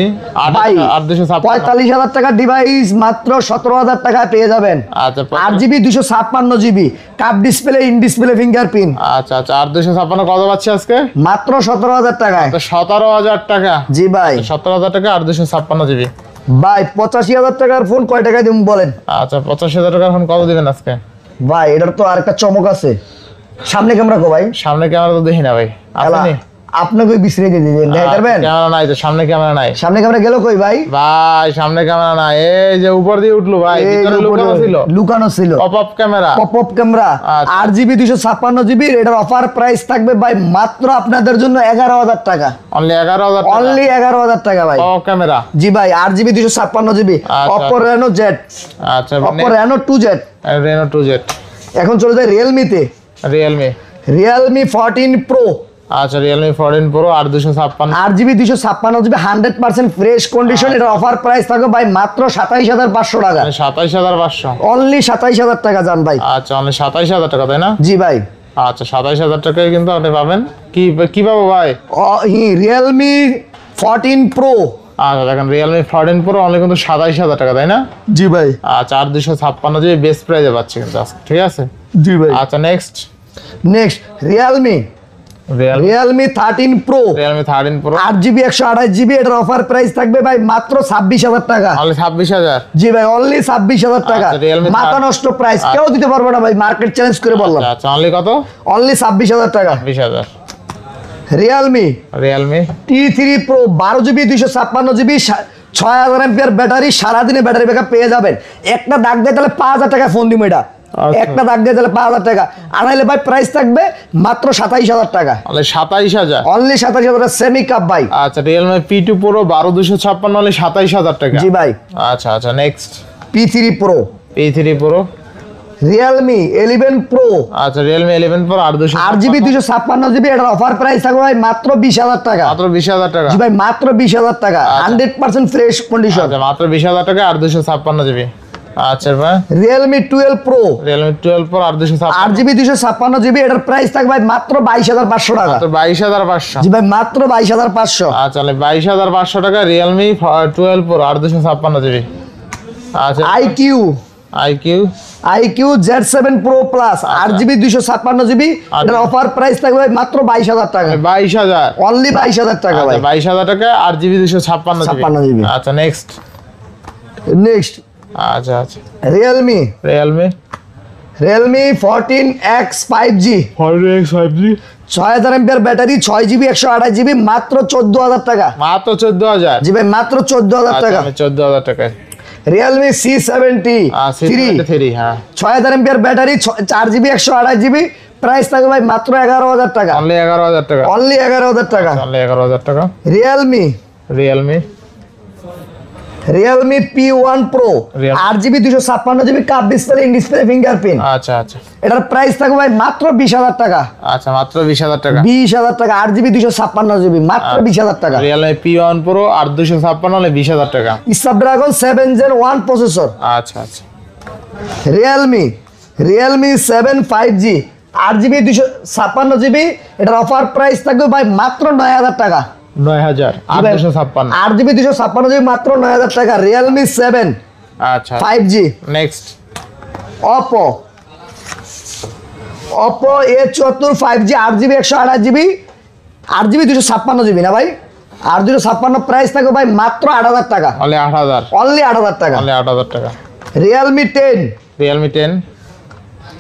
ভাই 8,256। 45,000 টাকার ডিভাইস মাত্র 17,000 টাকায় পেয়ে যাবেন। আচ্ছা 8GB 256GB cup display, in display, fingerprint. আচ্ছা আচ্ছা 8,256 কত পাচ্ছি আজকে? মাত্র 17,000 টাকায়। তো 17,000 টাকা। জি ভাই। 17,000 টাকা 8,256 GB। ভাই 85,000 টাকার ফোন কয় টাকায় দিবেন বলেন? আচ্ছা 85,000 টাকা এখন কত দিবেন আজকে? ভাই এটার তো আরেকটা চমক আছে। সামনে ক্যামেরা কো ভাই? সামনে ক্যামেরা তো দেখি না ভাই, আপনি আপনাকে বিছরে দিয়ে দিবেন, দেখাতে পারবেন? ক্যামেরা নাই তো, সামনে ক্যামেরা নাই সামনে ক্যামেরা গেল কই ভাই? ভাই, সামনে ক্যামেরা নাই। এই যে উপর দিয়ে উঠলো ভাই, এই ভিতরে যে লুকানো ছিল, লুকানো ছিল pop up camera. Pop up camera. আচ্ছা। 8GB 256GB এটার অফার প্রাইস থাকবে ভাই মাত্র আপনাদের জন্য 11,000 টাকা। অনলি 11,000 টাকা। অনলি 11,000 টাকা ভাই। Pop camera. জি ভাই, 8GB 256GB আচ্ছা। Oppo Reno Z, আচ্ছা Oppo Reno 2Z। Reno 2Z। এখন চলে যায় Realme তে। Realme। Realme 14 Pro আচ্ছা Realme 14 Pro 8,256। 8GB 256GB 100% fresh condition. এটার অফার প্রাইস থাকবে ভাই মাত্র 27,500 টাকা। 27,500। অনলি 27,000 টাকা যান ভাই। আচ্ছা অনলি 27,000 টাকা তাই না? জি ভাই। আচ্ছা 27,000 টাকায় কিন্তু আপনি পাবেন কি কি পাবো ভাই? Realme 14 Pro। আচ্ছা দেখেন Realme 14 Pro অনলি কিন্তু 27,000 টাকা তাই না? জি ভাই। আচ্ছা 8,256 বেস্ট প্রাইসে পাচ্ছি কিন্তু আজকে, ঠিক আছে? জি ভাই। আচ্ছা next next Realme 13 Pro Realme 13 Pro 8GB 128GB এটার অফার প্রাইস থাকবে ভাই মাত্র 26,000 টাকা। অনলি 26,000। জি ভাই, অনলি 26,000 টাকা। আচ্ছা, Realme মাথা নষ্ট প্রাইস, কেউ দিতে পারবে না ভাই, মার্কেট চ্যালেঞ্জ করে বললাম। আচ্ছা অনলি কত? অনলি 26,000 টাকা। 20,000। Realme Realme T3 Pro 12GB 256GB 6,000 MPR battery, সারাদিনে ব্যাটারি ব্যাকআপ পেয়ে যাবেন। একটা দাগ দিয়ে তাহলে 5,000 টাকা ফোন দিব এটা। আচ্ছা। একটা দাগ দিয়ে তাহলে 5,000 টাকা। আর নাইলে ভাই প্রাইস থাকবে মাত্র 27,000 টাকা। অনলি 27,000। অনলি 27,000 সেমি কাপ ভাই। আচ্ছা Realme P2 Pro 12,256 অনলি 27,000 টাকা। জি ভাই। আচ্ছা আচ্ছা next P3 Pro P3 Pro Realme 11 Pro আচ্ছা Realme 11 Pro 8GB 256GB এটার অফার প্রাইস থাকবে ভাই মাত্র 20,000 টাকা। মাত্র 20,000 টাকা। জি ভাই, মাত্র 20,000 টাকা। আচ্ছা। 100% ফ্রেশ কন্ডিশন। আচ্ছা মাত্র 20,000 টাকা 8,256 জিবি। আচ্ছা ভাই Realme 12 Pro Realme 12 Pro 8,256 8GB 256GB এটার প্রাইস থাকবে ভাই মাত্র 22,500 টাকা। মাত্র 22,500। জি ভাই, মাত্র 22,500। আচ্ছা তাহলে 22,500 টাকা Realme 12 Pro 8,256 জিবি। আচ্ছা IQ Z7 Pro Plus 8GB 256GB এটার অফার প্রাইস থাকবে ভাই মাত্র 22,000 টাকা। 22,000। অনলি 22,000 টাকা ভাই। 22,000 টাকা 8GB 256 জিবি। আচ্ছা নেক্সট নেক্সট আচ্ছা আচ্ছা Realme 14X 5G 14X 5G 6,000 MPR battery 6GB 128GB মাত্র 14,000 টাকা। মাত্র 14,000। জি ভাই, মাত্র 14,000 টাকা। 14,000 টাকায় Realme C70 3 হ্যাঁ 6,000 MPR battery 4GB 128GB price থাকবে ভাই মাত্র 11,000 টাকা। অনলি 11,000 টাকা। অনলি 11,000 টাকা। অনলি 11,000 টাকা। Realme P1 Pro Realme 8GB 256GB cup display, in display, fingerprint. আচ্ছা আচ্ছা এটার প্রাইস থাকবে ভাই মাত্র 20,000 টাকা। আচ্ছা মাত্র 20,000 টাকা। 20,000 টাকা 8GB 256GB মাত্র 20,000 টাকা। Realme P1 Pro 8,256 হলে 20,000 টাকা। Snapdragon 7 Gen 1 processor. আচ্ছা আচ্ছা Realme 7 5G 8GB 256GB এটার অফার প্রাইস থাকবে ভাই মাত্র 9,000 টাকা। 9000 8256 8GB 256GB মাত্র 9000 টাকা। Realme 7 আচ্ছা 5G। Next Oppo A74 5G 8GB 128GB 8GB 256GB না ভাই, 8 প্রাইস থাকবে ভাই মাত্র 8000 টাকা। অনলি 8000 অনলি 8000 টাকা। অনলি 8000 টাকা। Realme 10 Realme 10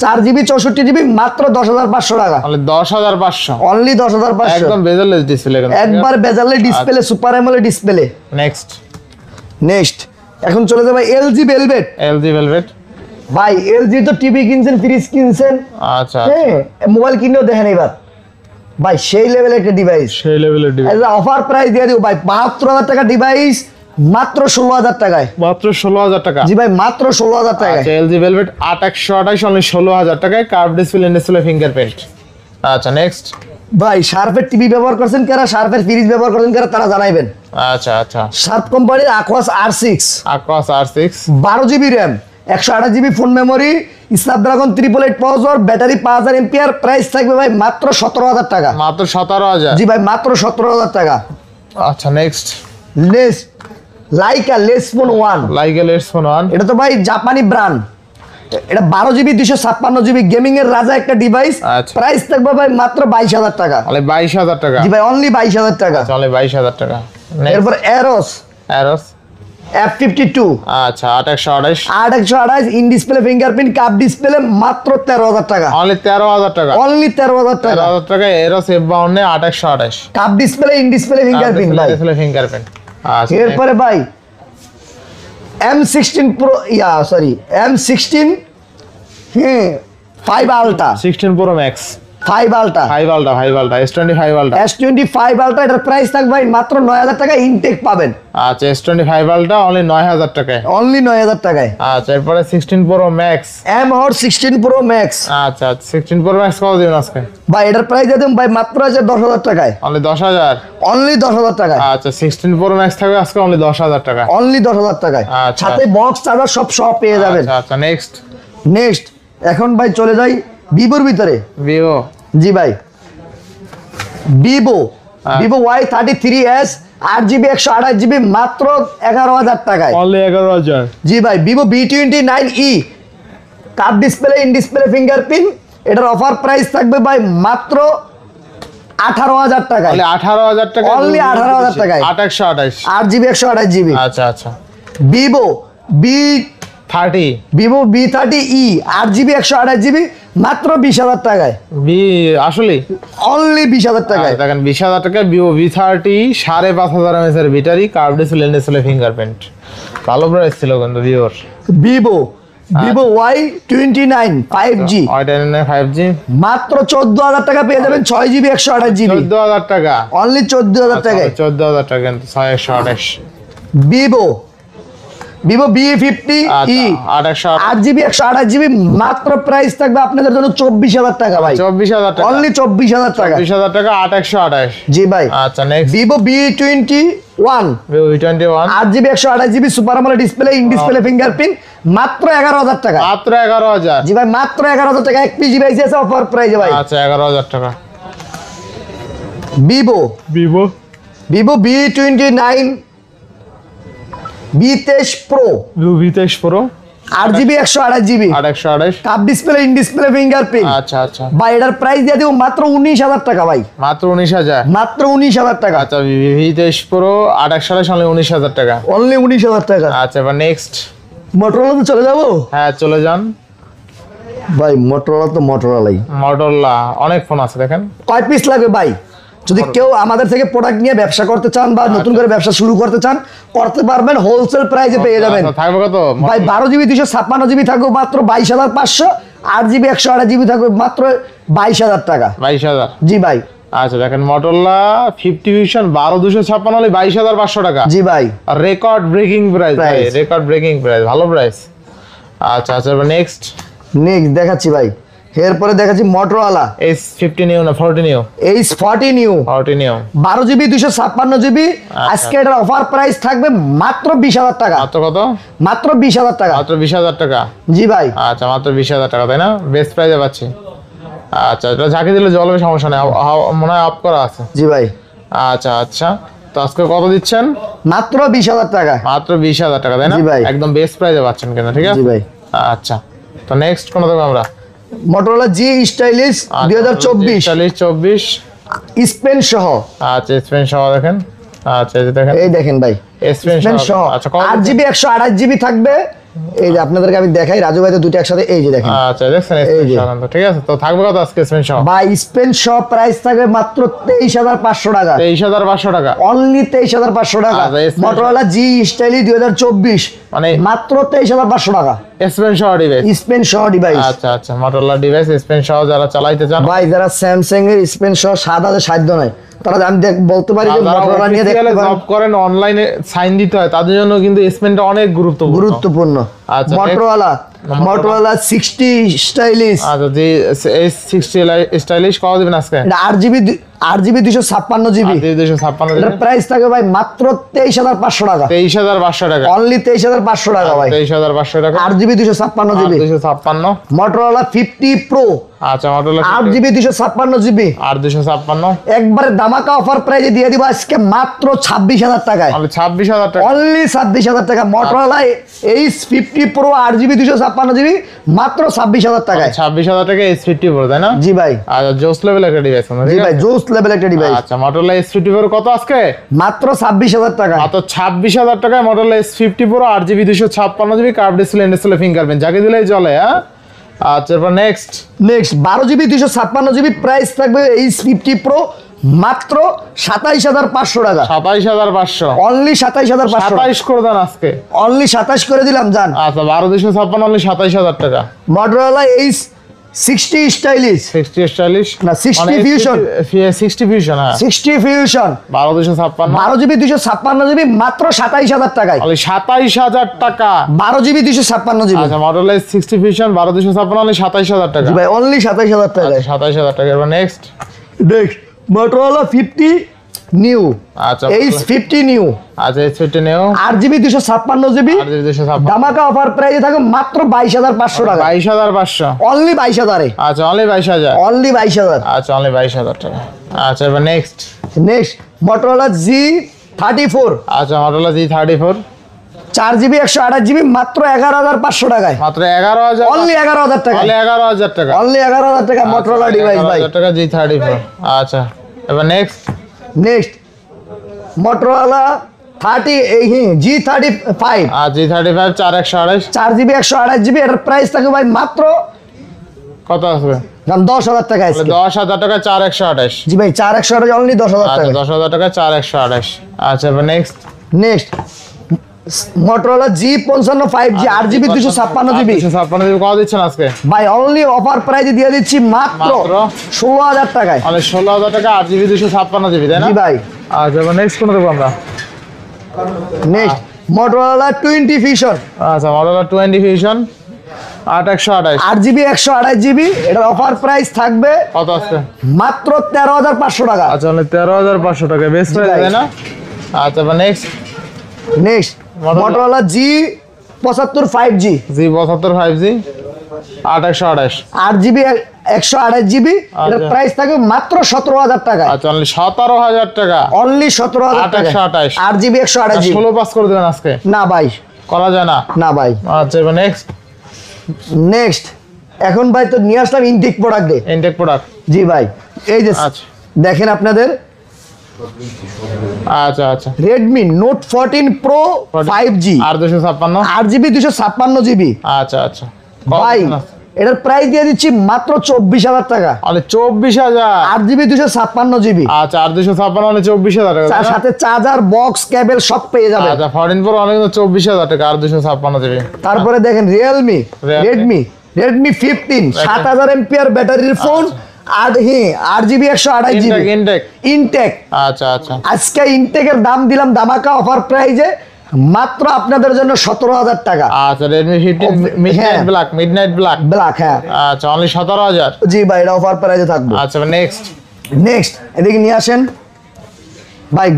4GB 64GB মাত্র 10500 টাকা। অনলি 10500 অনলি 10500 একদম বেজেলেস ডিসপ্লে একবার bezel-less display, super AMOLED display. Next next এখন চলে যাবে LG Velvet। LG Velvet ভাই LG তো টিভি কিনছেন, ফ্রিজ কিনছেন, আচ্ছা হ্যাঁ মোবাইল কিনেও দেখেন এবার ভাই সেই লেভেলের একটা ডিভাইস। সেই লেভেলের ডিভাইস অফার প্রাইস দিয়ে দিব ভাই 72000 টাকা ডিভাইস মাত্র 16000 টাকায়। মাত্র 16000 টাকা। জি ভাই মাত্র 16000 টাকায়। আচ্ছা LG Velvet 8128 অনলি 16000 টাকায়, কার্ভ ডিসপ্লে ফিঙ্গারপ্রিন্ট। আচ্ছা নেক্সট ভাই শার্পের টিভি ব্যবহার করছেন কারা, শার্পের ফ্রিজ ব্যবহার করছেন কারা, তারা জানাইবেন। আচ্ছা আচ্ছা শার্প কোম্পানির Aquos R6 Aquos R6 12GB RAM 128GB phone memory, Snapdragon 888 processor, battery 5000 ampere, price থাকবে ভাই মাত্র 17000 টাকা। মাত্র 17000। জি ভাই মাত্র 17000 টাকা। আচ্ছা next next Leica Leitz phone 1। Leica let's phone 1 এটা তো ভাই জাপানি ব্র্যান্ড, এটা 12GB 256GB গেমিং এর রাজা একটা ডিভাইস। আচ্ছা। প্রাইস থাকবে ভাই মাত্র 22000 টাকা। অনলি 22000 টাকা। জি ভাই অনলি 22000 টাকা। আচ্ছা অনলি 22000 টাকা। এরপর Aros Aros F52 আচ্ছা 8128 8128 in display fingerprint cup display মাত্র 13000 টাকা। অনলি 13000 টাকা। অনলি 13000 টাকা। 13000 টাকা Aros F52 8128 কাপ ডিসপ্লে ইন ডিসপ্লে ফিঙ্গারপ্রিন্ট ভাই। Display fingerprint. আচ্ছা এরপরে ভাই M16 Pro M16 হ্যাঁ 5 ultra 16 Pro Max 5 ultra 5 Ultra S25 Ultra S25 ultra, এটার প্রাইস থাকবে ভাই মাত্র 9000 টাকা, ইনটেক পাবেন। আচ্ছা S25 Ultra অনলি 9000 টাকায়। অনলি 9000 টাকায়। আচ্ছা এরপরে 16 Pro Max M16 Pro Max আচ্ছা 16 Pro Max কত দিবেন আজকে? ভাই এটার প্রাইস দিয়ে দেব ভাই মাত্র আছে 10000 টাকায়। অনলি 10000। অনলি 10000 টাকায়। আচ্ছা 16 Pro Max থাকবে আজকে অনলি 10000 টাকা। অনলি 10000 টাকায়। আচ্ছা। সাথে বক্স চার্জার সব পেয়ে যাবেন। আচ্ছা আচ্ছা নেক্সট নেক্সট এখন ভাই চলে যাই ভিভোর ভিতরে। Vivo জি ভাই Vivo Y33s 8GB 128GB মাত্র 11000 টাকায়। অনলি 11000। জি ভাই Vivo V29e cup display in display fingerprint, এটার অফার প্রাইস থাকবে ভাই মাত্র 18000 টাকায়। অনলি 18000 টাকা। Only 18000 টাকায়। 8128 8GB 128GB আচ্ছা আচ্ছা Vivo V30e 8GB 128GB মাত্র 20000 টাকায়। আসলে অনলি 20000 টাকায়। দেখেন 20000 টাকা Vivo V30 5500 mAh এর ব্যাটারি, কার্ভ ডিসপ্লে ফিঙ্গারপ্রিন্ট। ভালো প্রাইস ছিল কিন্তু Vivo Y29 5G Y29 5G মাত্র 14000 টাকা পেয়ে যাবেন 6GB 128GB। 14000 টাকা। অনলি 14000 টাকায়। 14000 টাকা কিন্তু 6128। Vivo V50e 8GB 128GB মাত্র প্রাইস থাকবে আপনাদের জন্য 24000 টাকা ভাই। 24000 টাকা। অনলি 24000 টাকা। 24000 টাকা 8128। জি ভাই। আচ্ছা next Vivo V21 V21 8GB 128GB super AMOLED display in display fingerprint মাত্র 11000 টাকা। মাত্র 11000। জি ভাই মাত্র 11000 টাকা, এক পিস ডিভাইস আছে অফার প্রাইসে ভাই। আচ্ছা 11000 টাকা। Vivo V29 V23 Pro V23 Pro 8GB 128GB 8128 কাপ ডিসপ্লে ইন ডিসপ্লে ফিঙ্গারপ্রিন্ট। আচ্ছা আচ্ছা ভাই এটার প্রাইস দিয়ে দিব মাত্র 19000 টাকা ভাই। মাত্র 19000। মাত্র 19000 টাকা। আচ্ছা V23 Pro 2828 অনলি 19000 টাকা। অনলি 19000 টাকা। আচ্ছা এবার নেক্সট মোটরোলা চলে যাবো। হ্যাঁ চলে যান ভাই মোটরোলা তো মোটরোলাই মডেলা অনেক ফোন আছে দেখেন। কয় পিস লাগবে ভাই? যদি কেউ আমাদের থেকে প্রোডাক্ট নিয়ে ব্যবসা করতে চান বা নতুন করে ব্যবসা শুরু করতে চান করতে পারবেন, হোলসেল প্রাইসে পেয়ে যাবেন। আচ্ছা, থাকবে কত ভাই 12GB 256GB থাকবে মাত্র 22500, 8GB 128GB থাকবে মাত্র 22000 টাকা। 22000। জি ভাই। আচ্ছা দেখেন মডেলা 50 ভিশন 12256 হলে 22500 টাকা। জি ভাই। রেকর্ড ব্রেকিং প্রাইস ভালো প্রাইস। আচ্ছা আচ্ছা এবার নেক্সট দেখাচ্ছি ভাই। এরপরে দেখাচ্ছি মোটরোলা S50 নিউ না 40 new? H40 new 40 new 12GB 256GB। আজকে এটার অফার প্রাইস থাকবে মাত্র 20000 টাকা। মাত্র কত? মাত্র 20000 টাকা। মাত্র 20000 টাকা। জি ভাই। আচ্ছা মাত্র 20000 টাকা তাই না? বেস্ট প্রাইসে পাচ্ছি। আচ্ছা এটা ঝাঁকি দিলে জ্বলবে সমস্যা নেই, মনে হয় অফ করা আছে। জি ভাই। আচ্ছা আচ্ছা, তো আজকে কত দিচ্ছেন? মাত্র 20,000 টাকা। মাত্র 20,000 টাকা, তাই না? জি ভাই। একদম বেস্ট প্রাইসে পাচ্ছেন কিনা, ঠিক আছে? জি ভাই। আচ্ছা, তো নেক্সট কোন দেবো আমরা? মোটরোলা জি স্টাইলিশ 2024 24 স্পেন সহ। আচ্ছা, স্পেন সহ দেখেন। আচ্ছা, এই যে দেখেন, এই দেখেন ভাই, স্পেন স্পেন সহ। আচ্ছা, 8GB 128GB থাকবে। এই যে আপনাদেরকে আমি দেখাই, রাজু ভাই তো দুটো একসাথে, এই যে দেখেন। আচ্ছা, দেখছেন স্পেন সহ, তো ঠিক আছে। তো থাকবে কত আজকে স্পেন সহ? ভাই স্পেন সহ প্রাইস থাকবে মাত্র 23,500 টাকা। 23,500 টাকা, অনলি 23,500 টাকা। আচ্ছা, স্পেন মোটরোলা জি স্টাইলিশ 2024 মানে মাত্র 23,500 টাকা। স্পেন সহ ডিভাইস। স্পেন সহ ডিভাইস। আচ্ছা আচ্ছা, মোটরোলা ডিভাইস স্পেন সহ যারা চালাইতে চান, ভাই যারা স্যামসাং এর স্পেন সহ 7,000 সাধ্য নাই, তারা আমি বলতে পারি যে মোটরোলা নিয়ে দেখতে পারেন। জব করেন, অনলাইনে সাইন দিতে হয়, তাদের জন্য কিন্তু স্পেনটা অনেক গুরুত্বপূর্ণ। আচ্ছা, মোটরোলা 60 স্টাইলিশ। আচ্ছা, যে S60 স্টাইলিশ কত দিবেন আজকে? এটা 8GB 256GB। 256 এটার প্রাইস থাকে ভাই মাত্র 23,500 টাকা। 23,500 টাকা, অনলি 23,500 টাকা ভাই। 23,500 টাকা, 8GB 256GB। 256। Motorola 50 Pro। আচ্ছা, মোটরোলা 8GB 256GB। 256, একবারে দামাকা অফার প্রাইজে দিয়ে দিব আজকে মাত্র 26,000 টাকায়। 26,000 টাকা, অনলি 26,000 টাকা। Motorola H50 Pro 8GB 256GB মাত্র 26,000 টাকায়। 26,000 টাকা S50 Pro, তাই না? জি ভাই। আচ্ছা, জোস লেভেল একটা ডিভাইস। জি ভাই, জোস লেভেল একটা ডিভাইস। আচ্ছা, মোটরোলা S50 Pro কত আজকে? মাত্র 26,000 টাকা। মাত্র 26,000 টাকায় Motorola S50 Pro 8GB 256GB curve display fingerprint, যাকে দিলেই চলে। হ্যাঁ, আচ্ছা, এরপর নেক্সট 12GB 256GB প্রাইস থাকবে H50 Pro মাত্র 27,500 টাকা। 27,500, অনলি 27,500। 27 করে দেন আজকে। অনলি 27 করে দিলাম জান। আচ্ছা, 12,256 অনলি 27,000 টাকা। মোটরোলা H60 স্টাইলিশ 60 স্টাইলিশ না 60 ফিউশন। 60 ফিউশন, হ্যাঁ 60 ফিউশন 12,256, 12GB 256GB মাত্র 27,000 টাকায়। অনলি 27,000 টাকা। 12GB 256GB। আচ্ছা, মোটরোলা 60 ফিউশন 12,256 অনলি 27,000 টাকা। জি ভাই, অনলি 27,000 টাকায়। 27,000 টাকা। এবার নেক্সট নেক্সট মোটরোলা 50 নিউ। আচ্ছা, H50 নিউ। আচ্ছা, S50 নেও 8GB 256GB। 8,256, দামাকা অফার প্রাইসে থাকে মাত্র 22,500 টাকা। 22,500, অনলি 22,000 এ। আচ্ছা, অনলি 22,000। অনলি 22,000। আচ্ছা, অনলি 22,000 টাকা। আচ্ছা, এবার নেক্সট নেক্সট মোটরোলা G34। আচ্ছা, মোটরোলা G34 4GB 128GB মাত্র 11,500 টাকায়। মাত্র 11,000, অনলি 11,000 টাকা। অনলি 11,000 টাকা। অনলি 11,000 টাকা মোটরোলা ডিভাইস ভাই। 11,000 টাকা G34। আচ্ছা, এবার নেক্সট নেক্সট মোটরোলা G35। আর G35 4,128 4GB 128GB এর প্রাইস থাকে ভাই মাত্র কত আসবে? 10,000 টাকা আজকে। 10,000 টাকা 4,128। জি ভাই, 4,128 অনলি 10,000 আচ্ছা, টাকা। 10,000 টাকা 4,128। আচ্ছা, এবার next next Motorola G55 5G 8GB 256GB। 256 কত দিচ্ছেন আজকে? ভাই অনলি অফার প্রাইসে দিয়ে দিচ্ছি মাত্র 16,000 টাকায়। অনলি 16,000 টাকা 8GB 256GB, তাই না? জি ভাই। আচ্ছা, এবার নেক্সট কোন দেবো আমরা? Next Motorola 20 fusion. আচ্ছা, মোটরোলা 20 ফিউশন 8,128 8GB 128GB এটার অফার প্রাইস থাকবে কত আছে? মাত্র 13,500 টাকা। আচ্ছা, অনলি 13,500 টাকা, বেস্ট প্রাইস, তাই না? আচ্ছা, এবার next next Motorola G75 5G। G75 5G 8,128। 8GB 128GB এটার প্রাইস থাকবে মাত্র 17,000 টাকা। আচ্ছা, অনলি 17,000 টাকা। অনলি 17,000 টাকা। 8,128 8GB 128GB। 16 পাস করে দেবেন আজকে? না ভাই, করা যায় না। না ভাই। আচ্ছা, এবার নেক্সট নেক্সট এখন ভাই তো নিয়ে আসলাম ইনটেক প্রোডাক্টে। Intact product. জি ভাই, এই যে আচ্ছা, দেখেন আপনাদের আচ্ছা আচ্ছা, Redmi Note 14 Pro 5G 8,256। 8GB 256GB। আচ্ছা আচ্ছা, ভাই এটার প্রাইস দিয়ে দিচ্ছি মাত্র 24,000 টাকা। অনলি 24,000। 8GB 256GB। আচ্ছা, 8,256 অনলি 24,000 টাকা, তার সাথে চার্জার বক্স কেবল সব পেয়ে যাবেন। আচ্ছা, 14 Pro অনলি 24,000 টাকা 8,256GB। তারপরে দেখেন Redmi 15 7,000 mAh ব্যাটারির ফোন। আর হ্যাঁ 8GB 128GB ইনটেক। আচ্ছা আচ্ছা, আজকে ইনটেকের দাম দিলাম দামাকা অফার প্রাইজে মাত্র আপনাদের জন্য 17,000 টাকা। আচ্ছা, Redmi 15 মিডনাইট ব্ল্যাক। হ্যাঁ আচ্ছা, অনলি 17,000। জি ভাই, এটা অফার প্রাইজে থাকবে। আচ্ছা, নেক্সট এদিকে নিয়ে আসেন ভাই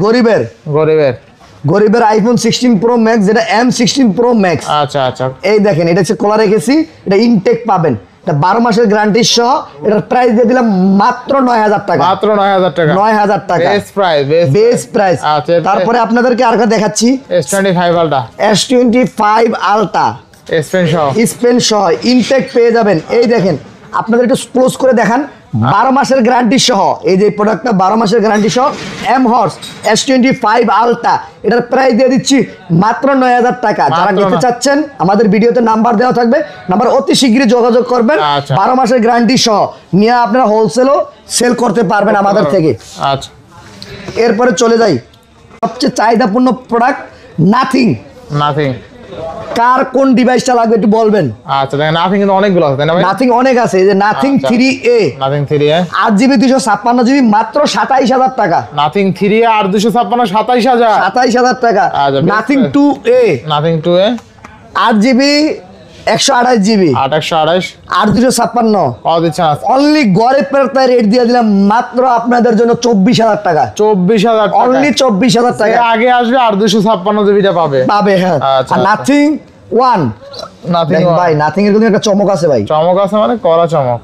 গরিবের iPhone 16 Pro Max যেটা M16 Pro Max। আচ্ছা আচ্ছা, এই দেখেন এটা হচ্ছে খোলা রেখেছি, এটা ইনটেক পাবেন। এটা 12 মাসের গ্যারান্টি সহ এটার প্রাইস দিয়ে দিলাম মাত্র 9000 টাকা। মাত্র 9000 টাকা। 9000 টাকা বেস প্রাইস। আচ্ছা, তারপরে আপনাদেরকে আরেকটা দেখাচ্ছি S25 আলটা, S25 আলটা স্পেন সহ ইনটেক পেয়ে যাবেন। এই দেখেন আপনাদের একটু ক্লোজ করে দেখান, 12 মাসের গ্যারান্টি সহ এই যে প্রোডাক্টটা 12 মাসের গ্যারান্টি সহ এম হর্স S25 আলটা, এটার প্রাইস দিয়ে দিচ্ছি মাত্র 9000 টাকা। যারা নিতে চাচ্ছেন আমাদের ভিডিওতে নাম্বার দেওয়া থাকবে, নাম্বার অতি শীঘ্রই যোগাযোগ করবেন। 12 মাসের গ্যারান্টি সহ নিয়ে আপনারা হোলসেলও সেল করতে পারবেন আমাদের থেকে। আচ্ছা, এরপরে চলে যাই সবচেয়ে চাহিদাপূর্ণ প্রোডাক্ট নাথিং। কার কোন ডিভাইসটা লাগবে একটু বলবেন। আচ্ছা, দেখেন নাথিং কিন্তু অনেকগুলো আছে না ভাই? নাথিং অনেক আছে, এই যে নাথিং 3A, 8GB 256GB মাত্র 27000 টাকা। নাথিং 3A 856 27000 টাকা। নাথিং 2A 8GB 128GB 8256 কত দিচ্ছেন? অনলি গড়ে প্রায় রেট দিয়ে দিলাম মাত্র আপনাদের জন্য 24000 টাকা। 24000 টাকা, অনলি 24000 টাকা। আগে আসবে আর 256GBটা পাবে। হ্যাঁ। আর নাথিং 1 ভাই, নাথিং এর কিন্তু একটা চমক আছে ভাই। চমক আছে মানে কড়া চমক।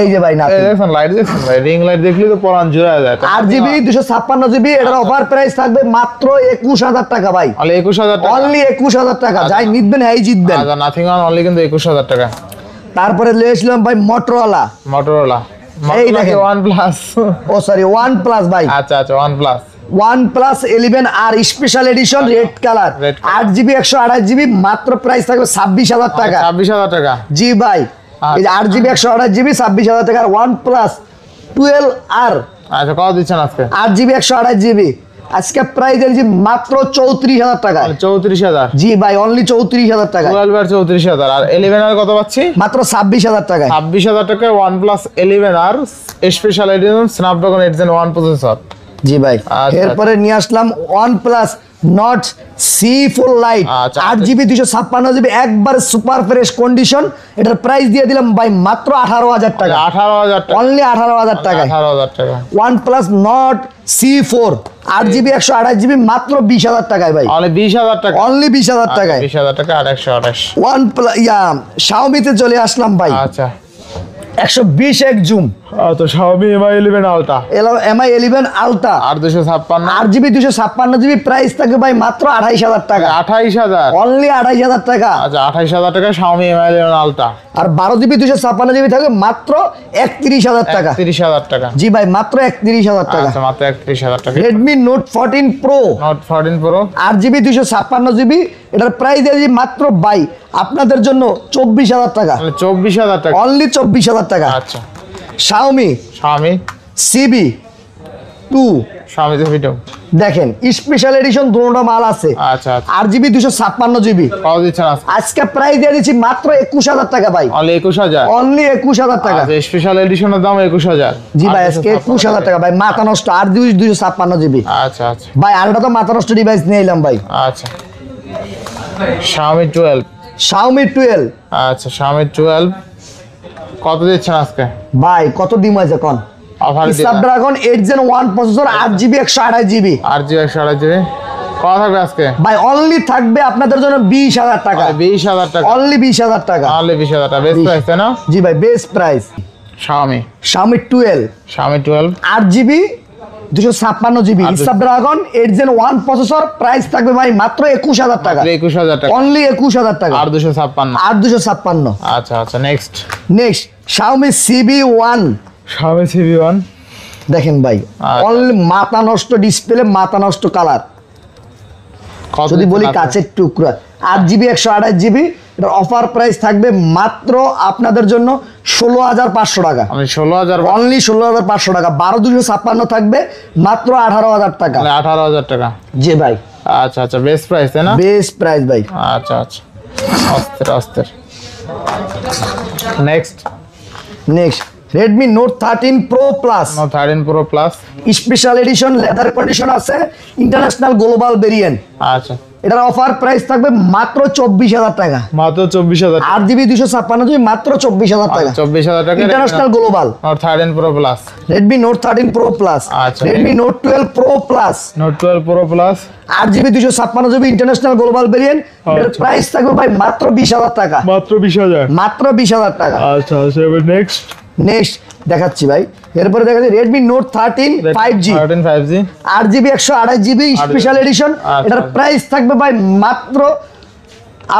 এই যে ভাই নাথিং দেখেন লাইট, দেখেন ভাই, রিং লাইট দেখলে তো পরান জুড়ে যায়। 8GB 256GB এটার অফার প্রাইস থাকবে মাত্র 21000 টাকা ভাই। অনলি 21000 টাকা, অনলি 21000 টাকা। যাই নিবেন এই জিতবেন। আচ্ছা, নাথিং অনলি কিন্তু 21000 টাকা। তারপরে লিয়েছিলাম ভাই মোটরোলা। এই দেখেন OnePlus, ও সরি OnePlus ভাই। আচ্ছা, OnePlus OnePlus 11R special addition red colour 8GB 128GB মাত্র প্রাইস থাকবে 26000 টাকা। 26000 টাকা জি ভাই, এই যে 8GB 128GB 26000 টাকা। OnePlus 12R, আচ্ছা, কত দিচ্ছেন আজকে? 8GB 128GB আজকে প্রাইস দিয়েছি মাত্র 34000 টাকা। 34000? জি ভাই, অনলি 34000 টাকা। 12R 34000 আর 11R কত পাচ্ছি? মাত্র 26000 টাকা। 26000 টাকা OnePlus 11R special edition Snapdragon 8 Gen 1 processor. জি ভাই, এরপরে নিয়ে আসলাম OnePlus Nord C4 Lite 8GB 256GB একবারে সুপার ফ্রেশ কন্ডিশন। এটার প্রাইস দিয়ে দিলাম ভাই মাত্র 18000 টাকা। 18000 টাকা, অনলি 18000 টাকা। 18000 টাকা। OnePlus Nord C4 8GB 128GB মাত্র 20000 টাকায় ভাই। অনলি 20000 টাকা, অনলি 20000 টাকায়। 20000 টাকা আর 128। OnePlus Xiaomi তে চলে আসলাম ভাই। আচ্ছা, 120x জুম। তো Xiaomi Mi 11 Ultra, Mi 11 Ultra 856 8GB 256GB price থাকে ভাই মাত্র 28000 টাকা। 28000, অনলি 28000 টাকা। আচ্ছা, 28000 টাকা Xiaomi Mi 11 Ultra। আর 12GB 256GB থাকবে মাত্র 31000 টাকা। 31000 টাকা। জি ভাই, মাত্র 31000 টাকা। আচ্ছা, মাত্র 31000 টাকা। Redmi Note 14 Pro 8GB 256GB এটার প্রাইস দিয়ে মাত্র ভাই আপনাদের জন্য 24000 টাকা। 24000 টাকা, অনলি 24000 টাকা। আচ্ছা, Xiaomi CB2 দেখেন স্পেশাল এডিশন দুটো মাল আছে। আচ্ছা, 8GB 256GB কত দিচ্ছেন আজকে প্রাইস দিয়ে দিচ্ছি মাত্র 21000 টাকা ভাই। অনলি 21000, অনলি 21000 টাকা। আচ্ছা, স্পেশাল এডিশনের দাম 21000। জি ভাই, আজকে 21000 টাকা ভাই, মাথা নষ্ট। 8GB 256GB আচ্ছা, আচ্ছা ভাই, আরেকটা তো মাথা নষ্ট ডিভাইস নিয়ে এলাম ভাই। আচ্ছা, Xiaomi 12, আচ্ছা Xiaomi 12 কত দিচ্ছেন আজকে ভাই? কত দিম আছে কোন? অফার দিন। Snapdragon 8 Gen 1 processor 8GB 128GB 8GB কত থাকবে আজকে ভাই? অনলি থাকবে আপনাদের জন্য 20000 টাকা। 20000 টাকা, অনলি 20000 টাকা। অনলি 20000 টাকা, বেস্ট প্রাইস তাই না? জি ভাই, best price. Xiaomi 12 8GB 256GB Snapdragon 8 Gen 1 processor price থাকবে ভাই মাত্র 21000 টাকা। 21000 টাকা, অনলি 21000 টাকা। 8256। আচ্ছা, নেক্সট Xiaomi CB1 দেখেন ভাই, অনলি মাথা নষ্ট ডিসপ্লে, মাথা নষ্ট কালার। যদি বলি কাচের টুকরা 8GB 128GB এটার অফার প্রাইস থাকবে মাত্র আপনাদের জন্য 16500 টাকা। অনলি 16500 টাকা। 12256 থাকবে মাত্র 18000 টাকা। 18000 টাকা, জি ভাই। আচ্ছা, বেস্ট প্রাইস তাই না? বেস্ট প্রাইস ভাই। আচ্ছা, অস্থির। Next Redmi Note 13 Pro Plus special edition leather condition আছে, ইন্টারন্যাশনাল গ্লোবাল ভেরিয়েন্ট। আচ্ছা, এটার অফার প্রাইস থাকবে মাত্র 24,000 টাকা। মাত্র 24,000 8 জিবি 256 মাত্র 24,000 টাকা। 24,000 টাকা international global. Note 13 Pro Plus, Redmi Note 13 Pro Plus, আচ্ছা। Redmi Note 12 Pro Plus, Note 12 Pro Plus, 8 GB 256 international global variant. এর আচ্ছা। প্রাইস থাকবে ভাই মাত্র 20,000 টাকা। মাত্র 20,000। মাত্র 20,000 টাকা। আচ্ছা আচ্ছা, এবার নেক্সট নেক্সট দেখাচ্ছি ভাই, এরপরে দেখাচ্ছি Redmi Note 13 5G, 13 5G, 8 GB 128 GB special edition. আচ্ছা। এটার প্রাইস থাকবে ভাই মাত্র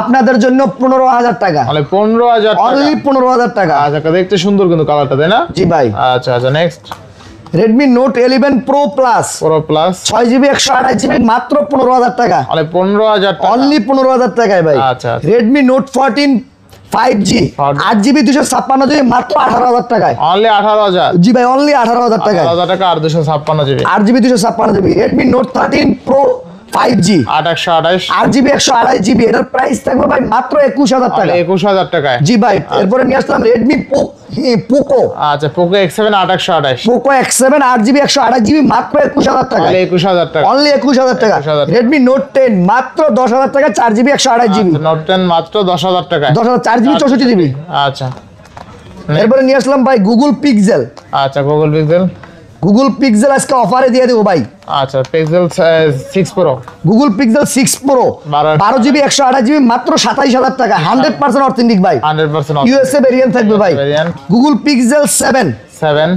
আপনাদের জন্য 15,000 টাকা। মানে 15,000 টাকা। অনলি 15,000 টাকা। আচ্ছা, দেখতে সুন্দর কিন্তু কালারটা, তাই না? জি ভাই। আচ্ছা আচ্ছা, next Redmi Note 11 Pro Plus, Pro Plus, 6 GB 128 GB মাত্র 15,000 টাকা। মানে 15,000 টাকা। অনলি 15,000 টাকায় ভাই। আচ্ছা, আচ্ছা। Redmi Note 14 5G, 8 GB 256 GB মাত্র 18,000 টাকায়। অনলি 18,000। জি ভাই, অনলি 18,000 টাকায়। 18,000 টাকা আর 256 GB. 8 GB 256 GB Redmi Note 13 Pro 5G, 828, 8 GB 128 GB. এটার প্রাইস থাকবে ভাই মাত্র 21,000 টাকা। 21,000 টাকায়। জি ভাই। এরপরে নিয়ে আসলাম Redmi Poco, আচ্ছা, Poco X7 828, Poco X7 8 GB 128 GB মাত্র 21,000 টাকা। অনলি 21,000 টাকা। অনলি 21,000 টাকা। 21,000 Redmi Note 10 মাত্র 10,000 টাকা, 4 জিবি 128 জিবি। Note 10 মাত্র 10,000 টাকায়। 10,000 4 জিবি 64 জিবি। আচ্ছা এরপরে নিয়ে আসলাম ভাই Google Pixel, আচ্ছা, Google Pixel, Google Pixel আজকে অফারে দিয়ে দেবো ভাই। আচ্ছা, Pixel 6 Pro, Google Pixel 6 Pro 12 12 GB 128 GB মাত্র 27,000 টাকা। 100% অথেন্টিক ভাই। 100% ইউএসএ ভেরিয়েন্ট থাকবে ভাই। variant, Google Pixel 7 7,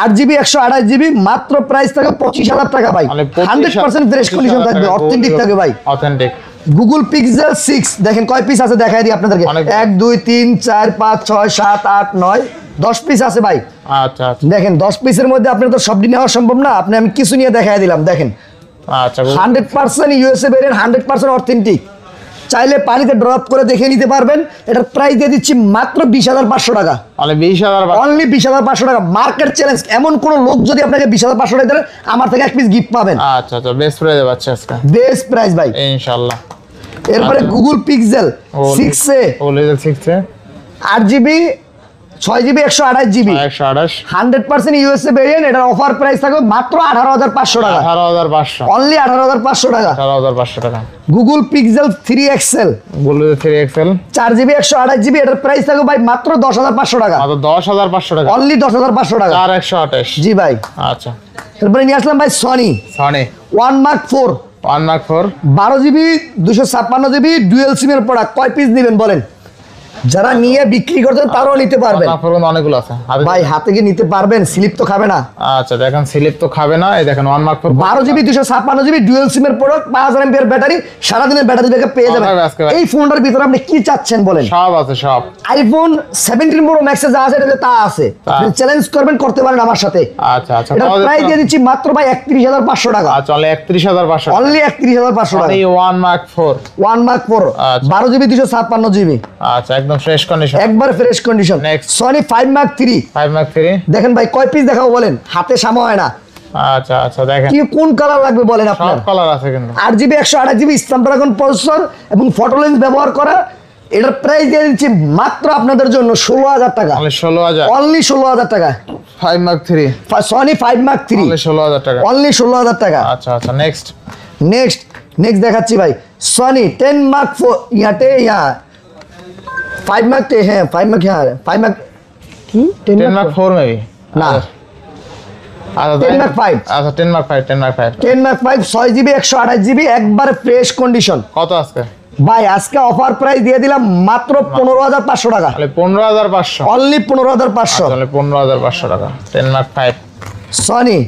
8 GB 128 GB মাত্র প্রাইস থাকবে 25,000 টাকা ভাই। মানে 100% ফ্রেশ কন্ডিশন থাকবে, অথেন্টিক থাকবে ভাই। অথেন্টিক। Google Pixel 6 দেখেন কয় পিস আছে দেখাই দিই আপনাদেরকে। অনেক। 1 2 3 4 5 6 7 8 9 10 পিস আছে ভাই। আচ্ছা আচ্ছা দেখেন 10 পিসের মধ্যে আপনার তো সবটি নেওয়া সম্ভব না, আমি কিছু নিয়ে দেখাই দিলাম। দেখেন আচ্ছা, 100% ইউএসএ ভেরিয়েন্ট, 100% অথেন্টিক। চাইলে পানিতে ড্রপ করে দেখে নিতে পারবেন। এটার প্রাইস দিয়ে দিচ্ছি মাত্র 20,500 টাকা। মানে 20,000 অনলি 20,500 টাকা। Market challenge. এমন কোন লোক যদি আপনাকে 20,500 টাকা দেন, আমার থেকে এক পিস গিফট পাবেন। আচ্ছা আচ্ছা, বেস্ট প্রাইস পাচ্ছে আজকে বেস্ট প্রাইস ভাই। ইনশাআল্লাহ। এরপরে Google Pixel 6 এ Google Pixel 6 এ 8 GB 6 GB 128 GB 128, 100% USA variant. এটার অফার প্রাইস থাকবে মাত্র 18,500 টাকা। 18,500, অনলি 18,500 টাকা। 18,500 টাকা। Google Pixel 3 XL Google Pixel 3 XL 4 GB 128 GB এটার প্রাইস থাকবে ভাই মাত্র 10,500 টাকা। মাত্র 10,500 টাকা। অনলি 10,500 টাকা। 4128, জি ভাই। আচ্ছা। তারপরে নিয়ে আসলাম ভাই Sony Sony 1 Mark 4 1 Mark 4, 12 GB 256 GB dual সিমের প্রোডাক্ট। কয় পিস নেবেন বলেন? যারা নিয়ে বিক্রি করতেন তারাও নিতে পারবেন। আপনার ফোনে অনেকগুলো আছে ভাই হাতে গিয়ে নিতে পারবেন, স্লিপ তো খাবে না। আচ্ছা, দেখেন স্লিপ তো খাবে না। এই দেখেন 1 Mark 4 12 জিবি 256 জিবি ডুয়েল সিমের প্রোডাক্ট, 5000 এমপিআর ব্যাটারি, সারাদিনের ব্যাটারি ব্যাকআপ পেয়ে যাবেন। আজকে ভাই। এই ফোনটার ভিতরে আপনি কি চাচ্ছেন বলেন? সব আছে, সব। আইফোন 17 প্রো ম্যাক্সে যা আছে এটাতে তা আছে। আপনি চ্যালেঞ্জ করবেন, করতে পারেন আমার সাথে। আচ্ছা আচ্ছা, এটা প্রাইস দিয়ে দিচ্ছি মাত্র ভাই 31,500 টাকা। আচ্ছা, অনলি 31,500, অনলি 31,500 টাকা। এই 1 Mark 4। 1 Mark 4 আচ্ছা। 12 জিবি 256 জিবি আচ্ছা, একদম ফ্রেশ কন্ডিশন। একবার fresh condition. Next. Sony 5 Mark 3 5 Mark 3, দেখেন ভাই কয় পিস দেখাবো বলেন? হাতে সামা হয় না। আচ্ছা আচ্ছা, দেখেন কি কোন কালার লাগবে বলেন সব আপনার? কালার আছে কিন্তু। 8 জিবি 128 জিবি স্ন্যাপড্রাগন প্রসেসর এবং ফটো লেন্স ব্যবহার করা। এটার প্রাইস দিয়ে দিচ্ছি মাত্র আপনাদের জন্য 16,000 টাকা। অনলি 16,000। অনলি 16,000 টাকা। 5 Mark 3, Sony 5 Mark 3 অনলি 16,000 টাকা। অনলি 16,000 টাকা। আচ্ছা আচ্ছা, নেক্সট নেক্সট নেক্সট দেখাচ্ছি ভাই Sony 10 Mark 4 ইয়াতে 5 Mark হ্যাঁ 5 Mark হ্যাঁ 5 Mark কি 10 Mark 4 মেবি না আচ্ছা 10 Mark 5 আচ্ছা 10 Mark 5 10 Mark 5 10 Mark 5 6 GB 128 GB একবার ফ্রেশ কন্ডিশন। কত আজকে ভাই আজকে অফার প্রাইস দিয়ে দিলাম মাত্র 15,500 টাকা। তাহলে 15,500, অনলি 15,500। তাহলে 15,500 টাকা। 10 Mark 5 Sony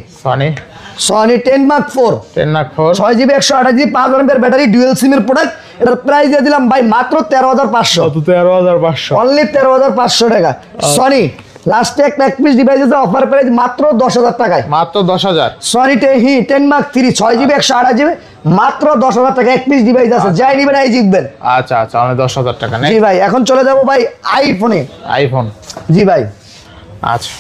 Sony 10 Mark 4 10 Mark 4, 6 GB 128 GB 5000 MPR battery dual সিমের প্রোডাক্ট। এটার প্রাইস দিয়ে দিলাম ভাই মাত্র 13,500। 13,500, অনলি 13,500 টাকা। Sony লাস্টে একটা এক পিস ডিভাইস আছে অফার প্রাইস মাত্র 10,000 টাকায়। মাত্র 10,000। Sony 10 Mark 3 6 জিবি 128 জিবি মাত্র 10,000 টাকা এক পিস ডিভাইস আছে। যাই নিবেন এই জিতবেন। আচ্ছা আচ্ছা, অনলি 10,000 টাকা। জি নেক্সট ভাই এখন চলে যাব ভাই আইফোনে। আইফোন। জি ভাই আচ্ছা,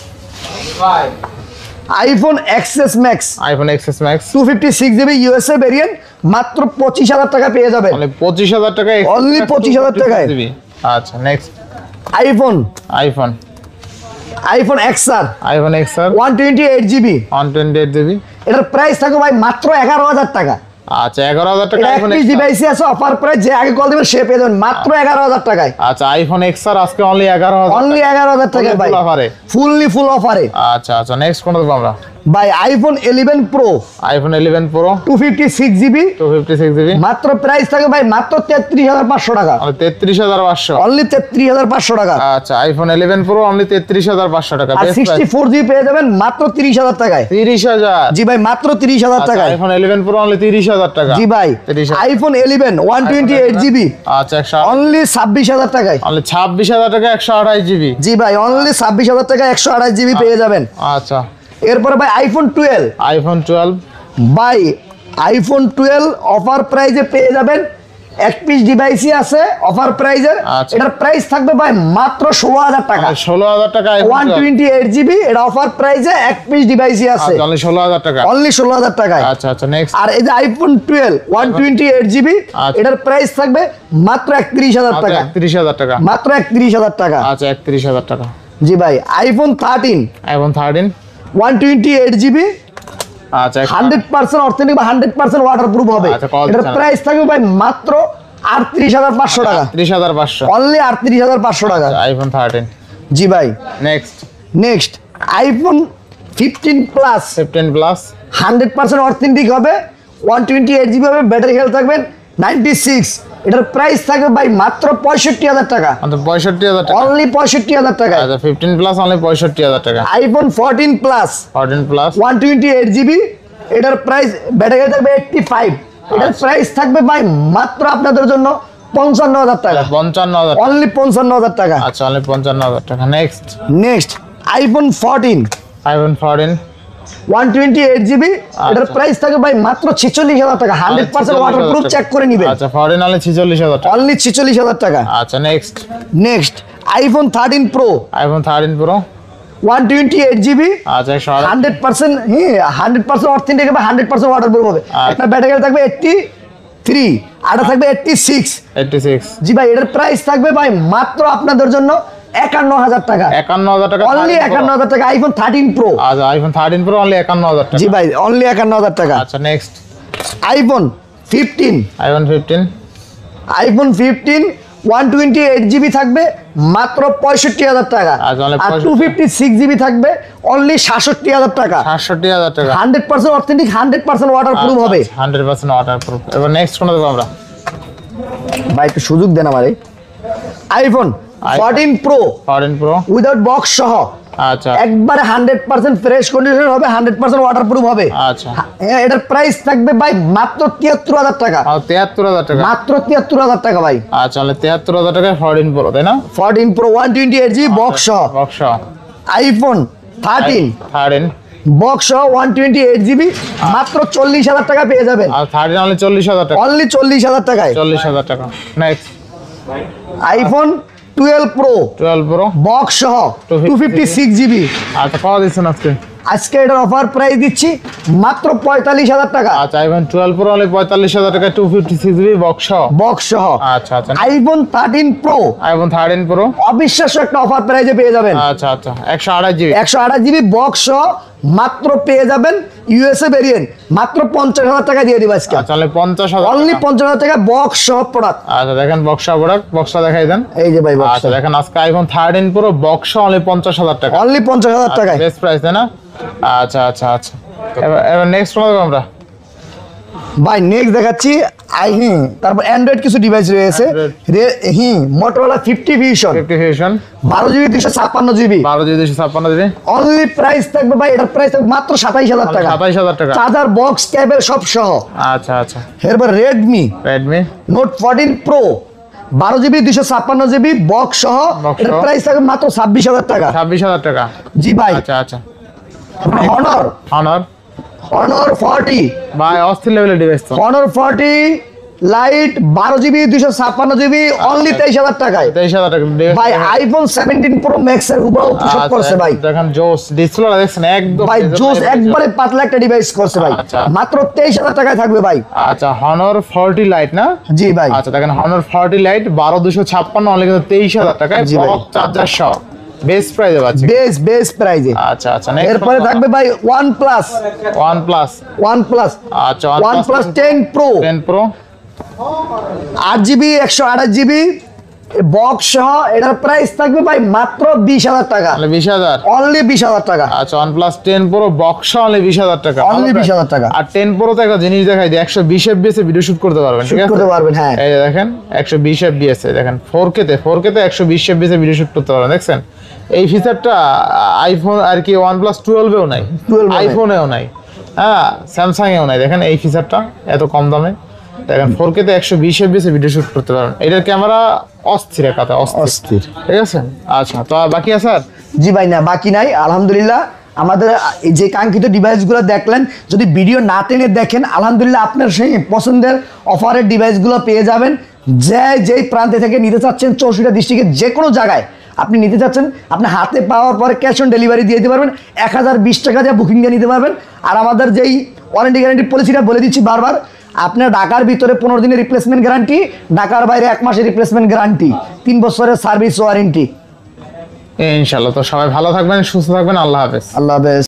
iPhone XS Max iPhone XS Max 256 GB USA variant মাত্র 25,000 টাকা পেয়ে যাবেন। অনলি 25,000 টাকা। Only 25,000 টাকায়। আচ্ছা, next iPhone XR iPhone XR 128 GB 128 GB, এটার প্রাইস থাকবে ভাই মাত্র 11,000 টাকা। আচ্ছা 11000 টাকা এটা আইফোন একটি ডিভাইসে আছে অফার প্রাইস, যে আগে কল দিবেন সে পেয়ে যাবেন মাত্র 11000 টাকায়। আচ্ছা আইফোন এক্স আর আজকে অনলি 11000 অনলি 11000 টাকায় ভাই, ফুললি ফুল অফারে। আচ্ছা আচ্ছা নেক্সট কোন দেবো আমরা? ভাই iPhone 11 pro, iPhone 11 pro 256 GB, 256 GB, মাত্র প্রাইস থাকে ভাই মাত্র 33500 টাকা, 33500, অনলি 33500 টাকা। আচ্ছা আইফোন 11 প্রো অনলি 33500 টাকা, আর বেস্ট 64 জিবি পেয়ে যাবেন মাত্র 30000 টাকায়। 30000? জি ভাই মাত্র 30000 টাকায়। আইফোন 11 প্রো অনলি 30000 টাকা। জি ভাই 30000। আইফোন 11 128 জিবি, আচ্ছা 100, অনলি 26000 টাকায়। অনলি 26000 টাকা 128 জিবি। জি ভাই অনলি 26000 টাকা 128 জিবি পেয়ে যাবেন। আচ্ছা এরপরে ভাই আইফোন 12, আইফোন 12, ভাই আইফোন 12 অফার প্রাইজে পেয়ে যাবেন। এক পিস ডিভাইসই আছে অফার প্রাইজের, আচ্ছা। এটার প্রাইস থাকবে ভাই মাত্র 16000 টাকা। 16000 টাকা আইফোন 128 জিবি, এটা অফার প্রাইজে এক পিস ডিভাইসই আছে, অনলি 16000 টাকা। অনলি 16000 টাকায়। আচ্ছা আচ্ছা নেক্সট। আর এই যে আইফোন 12 128 জিবি, আচ্ছা। এটার প্রাইস থাকবে মাত্র 31000 টাকা, 31000 টাকা। মাত্র 31000 টাকা। আচ্ছা 31000 টাকা। জি ভাই আইফোন 13 আইফোন 13, 128 জিবি, আচ্ছা 100% অথেন্টিক বা 100% ওয়াটারপ্রুফ হবে। আচ্ছা, কল এটার দিচ্ছেন। প্রাইস থাকবে ভাই মাত্র 38500 টাকা, 30500, অনলি 38500 টাকা। আইফোন 13। জি ভাই next next iPhone 15 plus, 15 plus, 100% authentic হবে, 128 জিবি হবে, ব্যাটারি হেলথ থাকবে 96। এটার প্রাইস থাকবে ভাই মাত্র 65000 টাকা, মানে 65000 টাকা। অনলি 65000 টাকা। আচ্ছা 15 প্লাস অনলি 65000 টাকা। আইফোন 14 প্লাস 14 প্লাস, 128 জিবি, এটার প্রাইস ব্যাটারি হেলথ থাকবে 85। এটার প্রাইস থাকবে ভাই মাত্র আপনাদের জন্য 55000 টাকা, 55000 টাকা। অনলি 55000 টাকা। আচ্ছা অনলি 55000 টাকা। Next next iPhone 14 iPhone 14, 128 GB, এটার প্রাইস থাকে ভাই মাত্র 46000 টাকা, 100% ওয়াটারপ্রুফ চেক করে নিবেন, আচ্ছা 14 অনলি 46000 টাকা। অনলি 46000 টাকা। আচ্ছা next next iPhone 13 pro, iPhone 13 pro, 128 GB, আচ্ছা 100% 100% অথেন্টিক হবে, 100% ওয়াটারপ্রুফ হবে। আচ্ছা। একটা ব্যাটারি থাকবে 83, আটা থাকবে 86। 86, জি ভাই এটার প্রাইস থাকবে ভাই মাত্র আপনাদের জন্য 51000 টাকা, 51000 টাকা। অনলি 51000 টাকা। আইফোন 13 প্রো, আচ্ছা আইফোন 13 প্রো অনলি 51000 টাকা। জি ভাই অনলি 51000 টাকা। আচ্ছা next iPhone 15, iPhone 15, iPhone 15 128 GB থাকবে মাত্র 65000 টাকা, আচ্ছা, অনলি আর 65 256 জিবি থাকবে অনলি 67000 টাকা, 67000 টাকা। 100% অথেন্টিক, 100% ওয়াটারপ্রুফ হবে। 100% ওয়াটারপ্রুফ। এবার নেক্সট কোন দেবো আমরা? ভাই একটু সুযোগ দেন আমারে। IPhone 14 pro 14 pro, without box সহ, আচ্ছা একবারে 100% ফ্রেশ কন্ডিশন হবে, 100% ওয়াটারপ্রুফ হবে। আচ্ছা এটার প্রাইস থাকবে ভাই মাত্র 73000 টাকা, 73000 টাকা। মাত্র 73000 টাকা ভাই। আচ্ছা অনলি 73000 টাকা 14 প্রো, তাই না? 14 প্রো 128 জিবি বক্স সহ। বক্স আইফোন 13 13, বক্স সহ 128 জিবি, মাত্র 40000 টাকা পেয়ে যাবেন, আর 13 অনলি 40000 টাকা। অনলি 40000 টাকায়। 40000 টাকা। Next iPhone 12 pro 12 pro, box সহ 256 জিবি, আচ্ছা কত দিচ্ছেন আজকে? আজকে এটার অফার প্রাইস দিচ্ছি মাত্র 45000 টাকা, আচ্ছা আইফোন 12 প্রো অনলি 45000 টাকা, 256 জিবি বক্স সহ। বক্স সহ। আচ্ছা আচ্ছা আইফোন 13 প্রো আইফোন 13 প্রো, অবিশ্বাস্য একটা অফার প্রাইজে পেয়ে যাবেন, আচ্ছা আচ্ছা 128 জিবি, 128 জিবি বক্স সহ মাত্র পেয়ে যাবেন ইউএসএ ভেরিয়েন্ট, মাত্র 50000 টাকা দিয়ে দিব আজকে, আচ্ছা অনলি 50000 অনলি 50000 টাকা বক্স সহ প্রোডাক্ট। আচ্ছা দেখেন বক্সটা প্রোডাক্ট, বক্সটা দেখাই দেন। এই যে ভাই বক্স, আচ্ছা দেখেন আজকে আইফোন 13 প্রো বক্স অনলি 50000 টাকা, অনলি 50000 টাকায়। বেস্ট প্রাইস তাই না? আচ্ছা আচ্ছা আচ্ছা এবার নেক্সট কোন দেবো আমরা? ভাই নেক্সট দেখাচ্ছি তারপর অ্যান্ড্রয়েড কিছু ডিভাইস রয়েছে। Motorola 50 vision 50 vision 12 GB 256 GB, 12 GB 256 GB, only price থাকবে ভাই, এটার প্রাইস থাকবে মাত্র 27000 টাকা, 27000 টাকা। চার্জার বক্স কেবল সব সহ। আচ্ছা আচ্ছা এরপর Redmi Redmi note 14 pro 12 GB 256 GB box সহ, Box এটার সহ। প্রাইস থাকবে মাত্র 26000 টাকা। 26000 টাকা। জি ভাই। আচ্ছা আচ্ছা হনর অনার 40, ভাই অস্থির লেভেলের ডিভাইস তো। Honor 40 light 12 GB 256 GB only 23000 টাকায়। 23000 টাকা device। ভাই আইফোন 17 প্রো ম্যাক্স এর উপর পুশআপ আচ্ছা, করছে ভাই, দেখেন জোস ডিসপ্লেটা দেখছেন একদম ভাই জোস একবারে পাতলা একটা ডিভাইস করছে ভাই, আচ্ছা। মাত্র 23000 টাকায় থাকবে ভাই। আচ্ছা হনর 40 লাইট না? জি ভাই। আচ্ছা দেখেন হনর 40 লাইট 12256 অনলি কিন্তু 23000 টাকায় জি ভাই। চার্জার সহ। বেস্ট প্রাইসে পাচ্ছি। বেস্ট প্রাইজে। আচ্ছা আচ্ছা, next এরপরে থাকবে ভাই OnePlus আচ্ছা OnePlus 10 Pro 10 Pro 8GB 128GB box সহ। এটার প্রাইস থাকবে ভাই মাত্র 20,000 টাকা, তাহলে 20,000। অনলি 20,000 টাকা। আচ্ছা OnePlus 10 Pro বক্স অনলি 20,000 টাকা, অনলি 20,000 টাকা। আর 10 Pro তে একটা জিনিস দেখাই দিই, 120 fps এ ভিডিও শুট করতে পারবেন, ঠিক শুট আছে? করতে পারবেন, হ্যাঁ। এই যে দেখেন 120 fps এ দেখেন 4K তে 120 fps এ ভিডিও শুট করতে পারবেন, দেখছেন? এই ফিচারটা আইফোন আর কি OnePlus 12 এও নাই, 12 এও নাই। আইফোনেও নাই, হ্যাঁ স্যামসাং এও নাই। দেখেন এই ফিচারটা এত কম দামে, দেখেন 4K তে 120 fps এ ভিডিও শুট করতে পারবেন। এটার ক্যামেরা অস্থির, এক কথা অস্থির, ঠিক আছে? আচ্ছা, তো আর বাকি আছে? আর জি ভাই, না বাকি নাই, আলহামদুলিল্লাহ। আমাদের এই যে কাঙ্ক্ষিত ডিভাইসগুলো দেখলেন, যদি ভিডিও না টেনে দেখেন, আলহামদুলিল্লাহ আপনার সেই পছন্দের অফারের ডিভাইসগুলো পেয়ে যাবেন। যেই প্রান্তে থেকে নিতে চাচ্ছেন, 64টা ডিস্ট্রিক্টের যে কোনো জায়গায় আপনি নিতে চাচ্ছেন, আপনি হাতে পাওয়ার পরে ক্যাশ অন ডেলিভারি দিয়ে দিতে পারবেন। 1020 টাকা দিয়ে বুকিং দিয়ে নিতে পারবেন। আর আমাদের যেই ওয়ারেন্টি গ্যারান্টি পলিসিটা বলে দিচ্ছি বারবার, আপনার ঢাকার ভিতরে 15 দিনের রিপ্লেসমেন্ট গ্যারান্টি, ঢাকার বাইরে 1 মাসের রিপ্লেসমেন্ট গ্যারান্টি, 3 বছরের সার্ভিস ওয়ারেন্টি। ইনশাআল্লাহ। তো সবাই ভালো থাকবেন, সুস্থ থাকবেন, আল্লাহ হাফেজ। আল্লাহ হাফেজ।